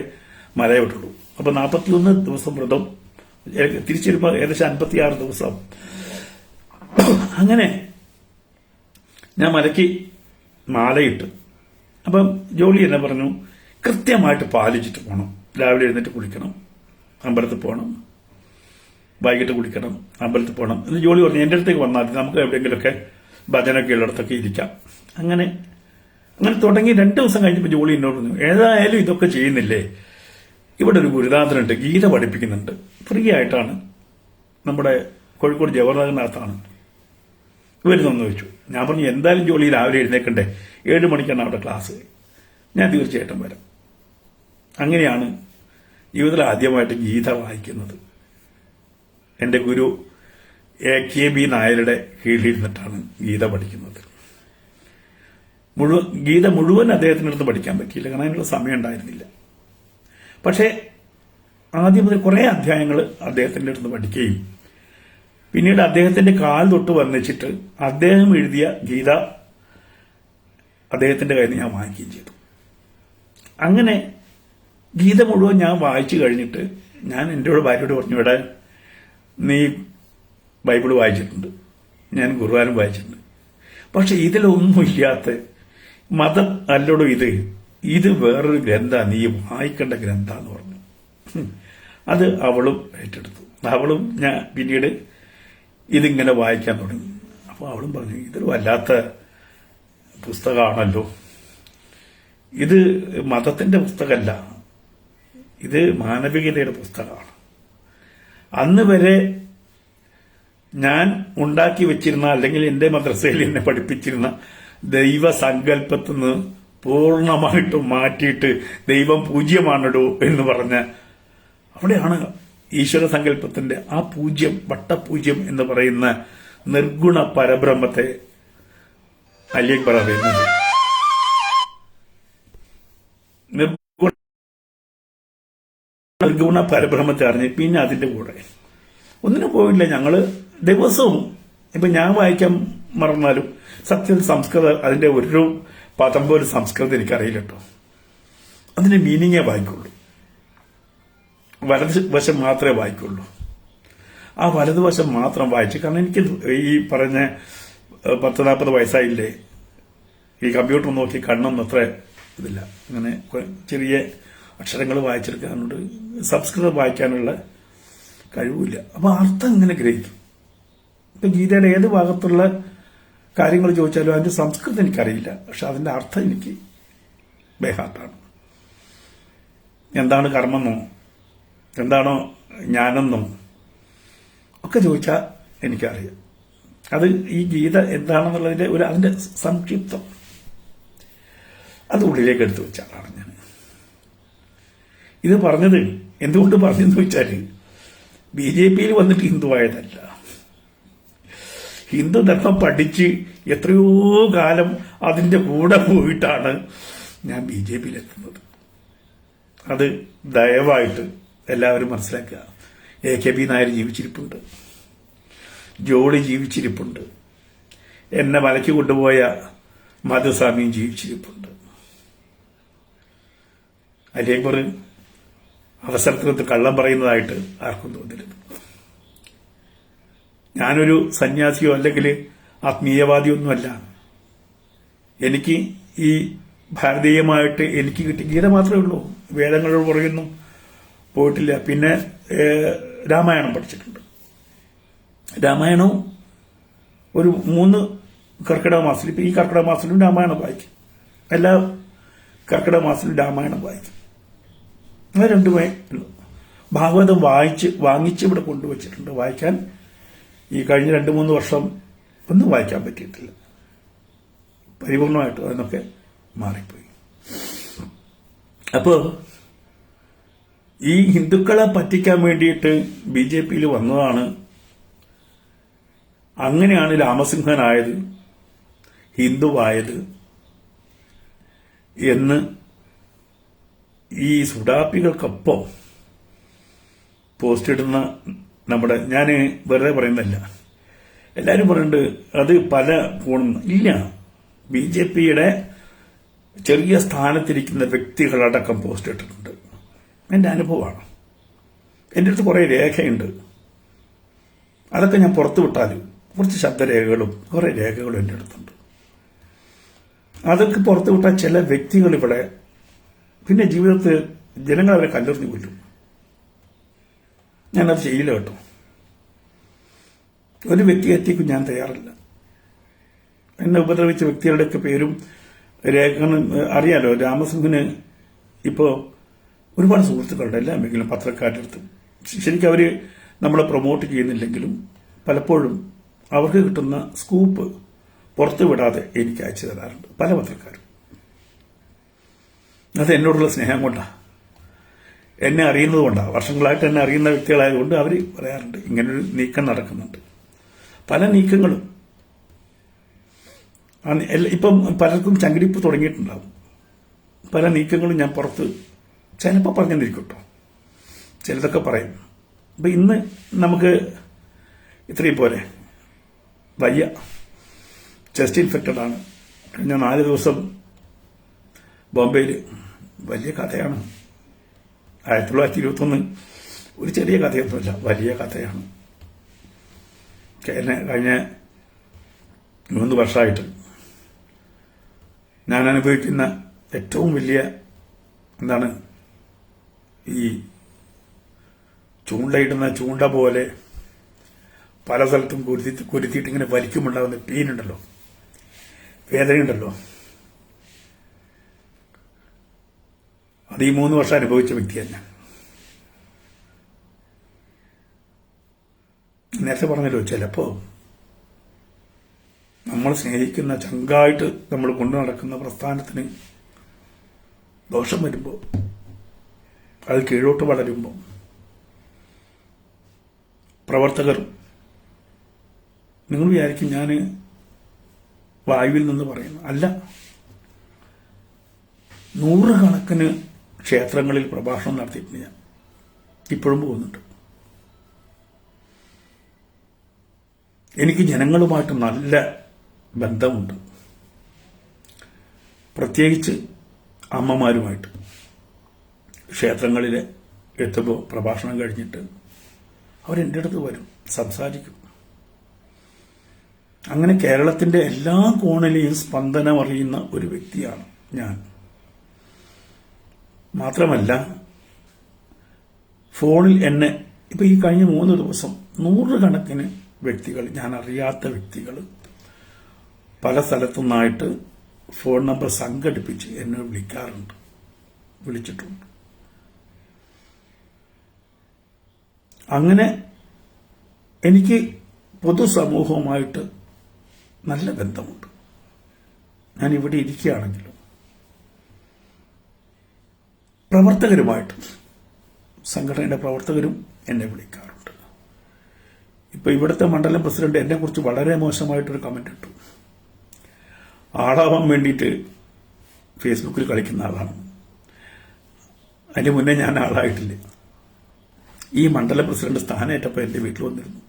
മലയോട്ടുള്ളൂ. അപ്പൊ 41 ദിവസം വ്രതം, തിരിച്ചു വരുമ്പോൾ ഏകദേശം 56 ദിവസം. അങ്ങനെ ഞാൻ മലയ്ക്ക് മാലയിട്ട്. അപ്പം ജോലി എന്നെ പറഞ്ഞു, കൃത്യമായിട്ട് പാലിച്ചിട്ട് പോകണം. രാവിലെ എഴുന്നേറ്റ് കുളിക്കണം, അമ്പലത്തിൽ പോകണം, വൈകിട്ട് കുളിക്കണം, അമ്പലത്തിൽ പോകണം എന്ന് ജോലി പറഞ്ഞു. എന്റെ അടുത്തേക്ക് വന്നാൽ നമുക്ക് എവിടെയെങ്കിലുമൊക്കെ ഭജനൊക്കെ ഉള്ളിടത്തൊക്കെ ഇരിക്കാം. അങ്ങനെ തുടങ്ങി 2 ദിവസം കഴിഞ്ഞപ്പോൾ ജോലി എന്നോട് പറഞ്ഞു, ഏതായാലും ഇതൊക്കെ ചെയ്യുന്നില്ലേ, ഇവിടെ ഒരു ഗുരുനാഥനുണ്ട്, ഗീത പഠിപ്പിക്കുന്നുണ്ട്, ഫ്രീ ആയിട്ടാണ്, നമ്മുടെ കോഴിക്കോട് ജവഹർലാലിനകത്താണ്, വരുന്നെന്ന് വെച്ചു. ഞാൻ പറഞ്ഞു, എന്തായാലും ജോലി രാവിലെ എഴുന്നേക്കണ്ടേ, 7 മണിക്കാണ് അവിടെ ക്ലാസ്, ഞാൻ തീർച്ചയായിട്ടും വരാം. അങ്ങനെയാണ് ജീവിതത്തിൽ ആദ്യമായിട്ട് ഗീത വായിക്കുന്നത്. എന്റെ ഗുരു AK.B. നായരുടെ കീഴിലിരുന്നിട്ടാണ് ഗീത പഠിക്കുന്നത്. ഗീത മുഴുവൻ അദ്ദേഹത്തിനടുത്ത് പഠിക്കാൻ പറ്റിയില്ല, കാരണം അതിനുള്ള സമയം ഉണ്ടായിരുന്നില്ല. പക്ഷേ ആദ്യം മുതൽ കുറെ അധ്യായങ്ങൾ അദ്ദേഹത്തിന്റെ അടുത്ത് പഠിക്കുകയും പിന്നീട് അദ്ദേഹത്തിന്റെ കാൽ തൊട്ട് വന്നിച്ചിട്ട് അദ്ദേഹം എഴുതിയ ഗീത അദ്ദേഹത്തിന്റെ കയ്യിൽ നിന്ന് ഞാൻ വാങ്ങിക്കുകയും ചെയ്തു. അങ്ങനെ ഗീത മുഴുവൻ ഞാൻ വായിച്ചു കഴിഞ്ഞിട്ട് ഞാൻ എൻ്റെ ഭാര്യയോട് പറഞ്ഞു, ഇവിടെ നീ ബൈബിൾ വായിച്ചിട്ടുണ്ട്, ഞാൻ ഖുർആനും വായിച്ചിട്ടുണ്ട്, പക്ഷെ ഇതിലൊന്നുമില്ലാത്ത മതം അല്ലോടും ഇത് വേറൊരു ഗ്രന്ഥ, നീ വായിക്കേണ്ട ഗ്രന്ഥാന്ന് പറഞ്ഞു. അത് അവളും ഏറ്റെടുത്തു. അവളും ഞാൻ പിന്നീട് ഇതിങ്ങനെ വായിക്കാൻ തുടങ്ങി. അപ്പോൾ അവളും പറഞ്ഞു, ഇതൊരു വല്ലാത്ത പുസ്തകമാണല്ലോ, ഇത് മതത്തിന്റെ പുസ്തകമല്ല, ഇത് മാനവികതയുടെ പുസ്തകമാണ്. അന്ന് വരെ ഞാൻ ഉണ്ടാക്കി വെച്ചിരുന്ന, അല്ലെങ്കിൽ എന്റെ മദ്രസയിൽ എന്നെ പഠിപ്പിച്ചിരുന്ന ദൈവസങ്കല്പത്തിൽ നിന്ന് പൂർണ്ണമായിട്ടും മാറ്റിയിട്ട് ദൈവം പൂജ്യമാണിടോ എന്ന് പറഞ്ഞ അവിടെയാണ് ഈശ്വര സങ്കല്പത്തിന്റെ ആ പൂജ്യം, വട്ടപൂജ്യം എന്ന് പറയുന്ന നിർഗുണ പരബ്രഹ്മത്തെ അലി അക്ബർ പറയുന്നത്. നിർഗുണ പരബ്രഹ്മത്തെ അറിഞ്ഞ് പിന്നെ അതിന്റെ കൂടെ ഒന്നിനും പോയില്ല. ഞങ്ങള് ദിവസവും ഇപ്പൊ ഞാൻ വായിക്കാൻ മറന്നാലും സത്യം സംസ്കൃതം അതിന്റെ ഒരു പദം പോലും സംസ്കൃതം എനിക്കറിയില്ല കേട്ടോ. അതിന്റെ മീനിങ്ങേ വായിക്കുള്ളൂ, വലതുവശം മാത്രമേ വായിക്കുള്ളൂ. ആ വലതുവശം മാത്രം വായിച്ചു. കാരണം എനിക്ക് ഈ പറഞ്ഞ 40-40 വയസ്സായില്ലേ, ഈ കമ്പ്യൂട്ടർ നോക്കി കണ്ണൊന്നും അത്ര ഇതില്ല. അങ്ങനെ ചെറിയ അക്ഷരങ്ങൾ വായിച്ചെടുക്കാനുണ്ട്, സംസ്കൃതം വായിക്കാനുള്ള കഴിവില്ല. അപ്പൊ അർത്ഥം ഇങ്ങനെ ഗ്രഹിക്കും. ഇപ്പൊ ഗീതയുടെ ഏത് ഭാഗത്തുള്ള കാര്യങ്ങൾ ചോദിച്ചാലും അതിന്റെ സംസ്കൃതം എനിക്കറിയില്ല, പക്ഷെ അതിന്റെ അർത്ഥം എനിക്ക് ബേഹാത്താണ്. എന്താണ് കർമ്മെന്നോ എന്താണോ ജ്ഞാനെന്നോ ഒക്കെ ചോദിച്ചാൽ എനിക്കറിയാം. അത് ഈ ഗീത എന്താണെന്നുള്ളതിന്റെ അതിന്റെ സംക്ഷിപ്തം അത് ഉള്ളിലേക്ക് എടുത്തു വെച്ച ആളാണ് ഞാൻ. ഇത് പറഞ്ഞത് എന്തുകൊണ്ട് പറഞ്ഞെന്ന് വെച്ചാൽ BJPയിൽ വന്നിട്ട് ഹിന്ദുവായതല്ല. ഹിന്ദുധർമ്മം പഠിച്ച് എത്രയോ കാലം അതിന്റെ കൂടെ പോയിട്ടാണ് ഞാൻ BJPയിലെത്തുന്നത്. അത് ദയവായിട്ട് എല്ലാവരും മനസ്സിലാക്കുക. AKB നായർ ജീവിച്ചിരിപ്പുണ്ട്, ജോളി ജീവിച്ചിരിപ്പുണ്ട്, എന്നെ മലയ്ക്ക് കൊണ്ടുപോയ മാധുസ്വാമിയും ജീവിച്ചിരിപ്പുണ്ട്. അല്ലെങ്കിൽ അവസരത്തിനകത്ത് കള്ളം പറയുന്നതായിട്ട് ആർക്കും തോന്നരുത്. ഞാനൊരു സന്യാസിയോ അല്ലെങ്കിൽ ആത്മീയവാദിയൊന്നുമല്ല. എനിക്ക് ഈ ഭാരതീയമായിട്ട് എനിക്ക് കിട്ടിയ ഗീത മാത്രമേ ഉള്ളൂ. വേദങ്ങളോട് പുറകെയൊന്നും പോയിട്ടില്ല. പിന്നെ രാമായണം പഠിച്ചിട്ടുണ്ട്. രാമായണവും ഒരു 3 കർക്കിടക മാസത്തിൽ, ഇപ്പൊ ഈ കർക്കിടക മാസത്തിലും രാമായണം വായിക്കും. എല്ലാ കർക്കിടക മാസത്തിലും രാമായണം വായിക്കും. അത് രണ്ടുമേ ഉള്ളൂ. ഭാഗവതം വാങ്ങിച്ച് ഇവിടെ കൊണ്ടുവച്ചിട്ടുണ്ട്. വായിക്കാൻ ഈ കഴിഞ്ഞ 2-3 വർഷം ഒന്നും വായിക്കാൻ പറ്റിയിട്ടില്ല. പരിപൂർണമായിട്ട് അതിനൊക്കെ മാറിപ്പോയി. അപ്പോ ഈ ഹിന്ദുക്കളെ പറ്റിക്കാൻ വേണ്ടിയിട്ട് BJPയിൽ വന്നതാണ്. അങ്ങനെയാണ് രാമസിംഹനായത്, ഹിന്ദുവായത് എന്ന് ഈ സുഡാപ്പികൾക്കൊപ്പം പോസ്റ്റ് ഇടുന്ന നമ്മുടെ, ഞാൻ വെറുതെ പറയുന്നതല്ല, എല്ലാവരും പറയുന്നുണ്ട് അത് പല കോണും ഇല്ല. BJPയുടെ ചെറിയ സ്ഥാനത്തിരിക്കുന്ന വ്യക്തികളടക്കം പോസ്റ്റ് ഇട്ടിട്ടുണ്ട്. എൻ്റെ അനുഭവമാണ്. എൻ്റെ അടുത്ത് കുറേ രേഖയുണ്ട്. അതൊക്കെ ഞാൻ പുറത്തു വിട്ടാലും കുറച്ച് ശബ്ദരേഖകളും കുറേ രേഖകളും എൻ്റെ അടുത്തുണ്ട്. അതൊക്കെ പുറത്തു വിട്ടാൽ ചില വ്യക്തികൾ ഇവിടെ പിന്നെ ജീവിതത്തിൽ ജനങ്ങൾ അവരെ കല്ലെറിഞ്ഞു കൊല്ലും. ഞാനത് ചെയ്യില്ല കേട്ടോ. ഒരു വ്യക്തിയെത്തിക്കും ഞാൻ തയ്യാറല്ല. എന്നെ ഉപദ്രവിച്ച വ്യക്തികളുടെയൊക്കെ പേരും രേഖകളും അറിയാലോ. രാമസിംഹന് ഇപ്പോൾ ഒരുപാട് സുഹൃത്തുക്കളുടെ എല്ലാ മേഖലയിലും പത്രക്കാരുടെ അടുത്ത് ശരിക്കും അവർ നമ്മളെ പ്രൊമോട്ട് ചെയ്യുന്നില്ലെങ്കിലും പലപ്പോഴും അവർക്ക് കിട്ടുന്ന സ്കൂപ്പ് പുറത്തു വിടാതെ എനിക്ക് അയച്ചു തരാറുണ്ട് പല പത്രക്കാരും. അത് എന്നോടുള്ള സ്നേഹം കൊണ്ടാണ്, എന്നെ അറിയുന്നത് കൊണ്ടാണ്. വർഷങ്ങളായിട്ട് എന്നെ അറിയുന്ന വ്യക്തികളായതുകൊണ്ട് അവർ പറയാറുണ്ട് ഇങ്ങനൊരു നീക്കം നടക്കുന്നുണ്ട്. പല നീക്കങ്ങളും ഇപ്പം പലർക്കും ചങ്കിടിപ്പ് തുടങ്ങിയിട്ടുണ്ടാവും. പല നീക്കങ്ങളും ഞാൻ പുറത്ത് ചിലപ്പോൾ പറഞ്ഞിരിക്കും കേട്ടോ, ചിലതൊക്കെ പറയും. അപ്പം ഇന്ന് നമുക്ക് ഇത്രയും പോരെ. വയ്യ, ചെസ്റ്റ് ഇൻഫെക്റ്റഡ് ആണ്. കഴിഞ്ഞ 4 ദിവസം ബോംബെയിൽ വലിയ കഥയാണ്. 1921 ഒരു ചെറിയ കഥയൊന്നുമില്ല, വലിയ കഥയാണ്. എന്നെ കഴിഞ്ഞ 3 വർഷമായിട്ട് ഞാൻ അനുഭവിക്കുന്ന ഏറ്റവും വലിയ എന്താണ് ഈ ചൂണ്ടയിടുന്ന ചൂണ്ട പോലെ പല സ്ഥലത്തും കുരുത്തിയിട്ട് ഇങ്ങനെ വലിക്കുമുണ്ടാകുന്ന പെയിനുണ്ടല്ലോ, വേദനയുണ്ടല്ലോ, അത് ഈ 3 വർഷം അനുഭവിച്ച വ്യക്തിയാണ് ഞാൻ. നേരത്തെ പറഞ്ഞല്ലോ, ചിലപ്പോൾ നമ്മൾ സ്നേഹിക്കുന്ന ചങ്കായിട്ട് നമ്മൾ കൊണ്ടു നടക്കുന്ന പ്രസ്ഥാനത്തിന് ദോഷം വരുമ്പോൾ, അത് കീഴോട്ട് വളരുമ്പോൾ പ്രവർത്തകർ നിങ്ങൾ വിചാരിക്കും ഞാൻ വായുവിൽ നിന്ന് പറയുന്നു. അല്ല, 100 കണക്കിന് ക്ഷേത്രങ്ങളിൽ പ്രഭാഷണം നടത്തിയിട്ടുണ്ട് ഞാൻ. ഇപ്പോഴും പോകുന്നുണ്ട്. എനിക്ക് ജനങ്ങളുമായിട്ട് നല്ല ബന്ധമുണ്ട്, പ്രത്യേകിച്ച് അമ്മമാരുമായിട്ട്. ക്ഷേത്രങ്ങളിൽ എത്തുമ്പോൾ പ്രഭാഷണം കഴിഞ്ഞിട്ട് അവരെൻ്റെ അടുത്ത് വരും, സംസാരിക്കും. അങ്ങനെ കേരളത്തിന്റെ എല്ലാ കോണിലെയും സ്പന്ദനം അറിയുന്ന ഒരു വ്യക്തിയാണ് ഞാൻ. മാത്രമല്ല, ഫോണിൽ എന്നെ ഇപ്പൊ ഈ കഴിഞ്ഞ 3 ദിവസം 100 കണക്കിന് വ്യക്തികൾ, ഞാൻ അറിയാത്ത വ്യക്തികൾ പല സ്ഥലത്തുനിന്നായിട്ട് ഫോൺ നമ്പർ സംഘടിപ്പിച്ച് എന്നെ വിളിച്ചിട്ടുണ്ട്. അങ്ങനെ എനിക്ക് പൊതുസമൂഹവുമായിട്ട് നല്ല ബന്ധമുണ്ട്. ഞാൻ ഇവിടെ ഇരിക്കുകയാണെങ്കിലും പ്രവർത്തകരുമായിട്ട്, സംഘടനയുടെ പ്രവർത്തകരും എന്നെ വിളിക്കാറുണ്ട്. ഇപ്പൊ ഇവിടുത്തെ മണ്ഡലം പ്രസിഡന്റ് എന്നെ കുറിച്ച് വളരെ മോശമായിട്ടൊരു കമന്റ് ഇട്ടു. ആളാവാൻ വേണ്ടിയിട്ട് ഫേസ്ബുക്കിൽ കളിക്കുന്ന ആളാണ്. അതിന് മുന്നേ ഞാൻ ആളായിട്ടില്ല. ഈ മണ്ഡലം പ്രസിഡന്റ് സ്ഥാനമേറ്റപ്പോൾ എന്റെ വീട്ടിൽ വന്നിരുന്നു.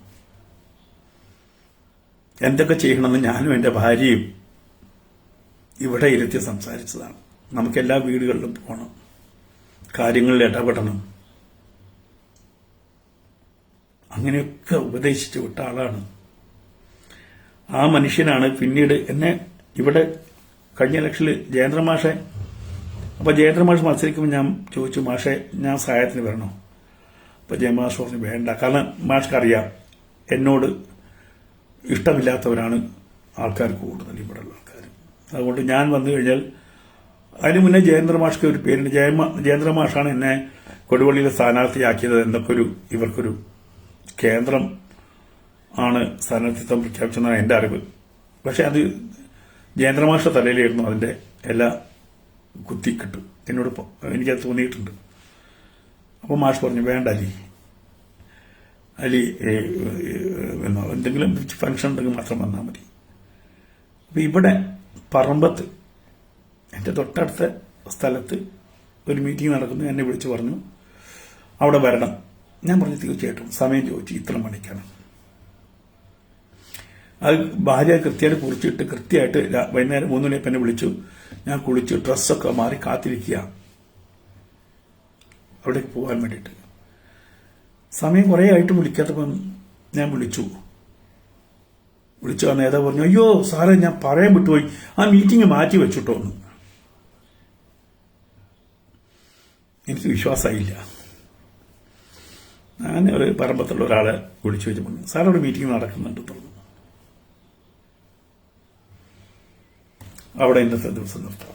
എന്തൊക്കെ ചെയ്യണമെന്ന് ഞാനും എന്റെ ഭാര്യയും ഇവിടെ ഇരുത്തി സംസാരിച്ചതാണ്. നമുക്കെല്ലാ വീടുകളിലും പോകണം, കാര്യങ്ങളിൽ ഇടപെടണം, അങ്ങനെയൊക്കെ ഉപദേശിച്ചു വിട്ട ആളാണ്. ആ മനുഷ്യനാണ് പിന്നീട് എന്നെ ഇവിടെ കഴിഞ്ഞ ഇലക്ഷനിൽ ജയേന്ദ്രമാഷെ, അപ്പൊ ജയേന്ദ്രമാഷ് മത്സരിക്കുമ്പോൾ ഞാൻ ചോദിച്ചു, മാഷെ ഞാൻ സഹായത്തിന് വരണോ? അപ്പൊ ജയമാഷ് പറഞ്ഞു വേണ്ട, കാരണം മാഷ്ക്കറിയാം എന്നോട് ഇഷ്ടമില്ലാത്തവരാണ് ആൾക്കാർ കൂടുതൽ, ഇവിടെയുള്ള ആൾക്കാർ. അതുകൊണ്ട് ഞാൻ വന്നു കഴിഞ്ഞാൽ, അതിനു മുന്നേ ജയേന്ദ്രമാഷ്ക്ക് ഒരു പേരുണ്ട്, ജയേന്ദ്രമാഷാണ് എന്നെ കൊടുവള്ളിയിലെ സ്ഥാനാർത്ഥിയാക്കിയത് എന്നൊക്കെ ഇവർക്കൊരു കേന്ദ്രം ആണ് സ്ഥാനാർത്ഥിത്വം പ്രഖ്യാപിച്ചെന്നാണ് എന്റെ അറിവ്. പക്ഷെ അത് ജയേന്ദ്രമാഷ തലയിലായിരുന്നു അതിന്റെ എല്ലാ കുത്തിക്കിട്ടു. എന്നോടൊപ്പം എനിക്കത് തോന്നിയിട്ടുണ്ട്. അപ്പോൾ മാഷ് പറഞ്ഞു വേണ്ട അലി എന്തെങ്കിലും ഫംഗ്ഷൻ ഉണ്ടെങ്കിൽ മാത്രം വന്നാൽ മതി. അപ്പൊ ഇവിടെ പറമ്പത്ത് എന്റെ തൊട്ടടുത്ത സ്ഥലത്ത് ഒരു മീറ്റിംഗ് നടക്കുന്നു. എന്നെ വിളിച്ചു പറഞ്ഞു അവിടെ വരണം. ഞാൻ പറഞ്ഞു തീർച്ചയായിട്ടും. സമയം ചോദിച്ചു, ഇത്ര മണിക്കാണ്. അത് ഭാര്യ കൃത്യമായിട്ട് കുറിച്ചിട്ട് കൃത്യമായിട്ട് വൈകുന്നേരം 3 മണിയപ്പം എന്നെ വിളിച്ചു. ഞാൻ കുളിച്ച് ഡ്രസ്സൊക്കെ മാറി കാത്തിരിക്കുക അവിടേക്ക് പോകാൻ വേണ്ടിയിട്ട്. സമയം കുറേ ആയിട്ട് വിളിക്കാത്തപ്പം ഞാൻ വിളിച്ചു. ആ നേതാവ് പറഞ്ഞു, അയ്യോ സാറേ ഞാൻ പറയാൻ വിട്ടുപോയി, ആ മീറ്റിംഗ് മാറ്റി വെച്ചിട്ടോ എന്ന്. എനിക്ക് വിശ്വാസമായില്ല. ഞാൻ ഒരു പറമ്പത്തുള്ള ഒരാളെ വിളിച്ചു വെച്ച് പറഞ്ഞു, സാറവിടെ മീറ്റിംഗ് നടക്കുന്നുണ്ട് തോന്നുന്നു, അവിടെ ഇന്നത്തെ ദിവസം നിർത്താം.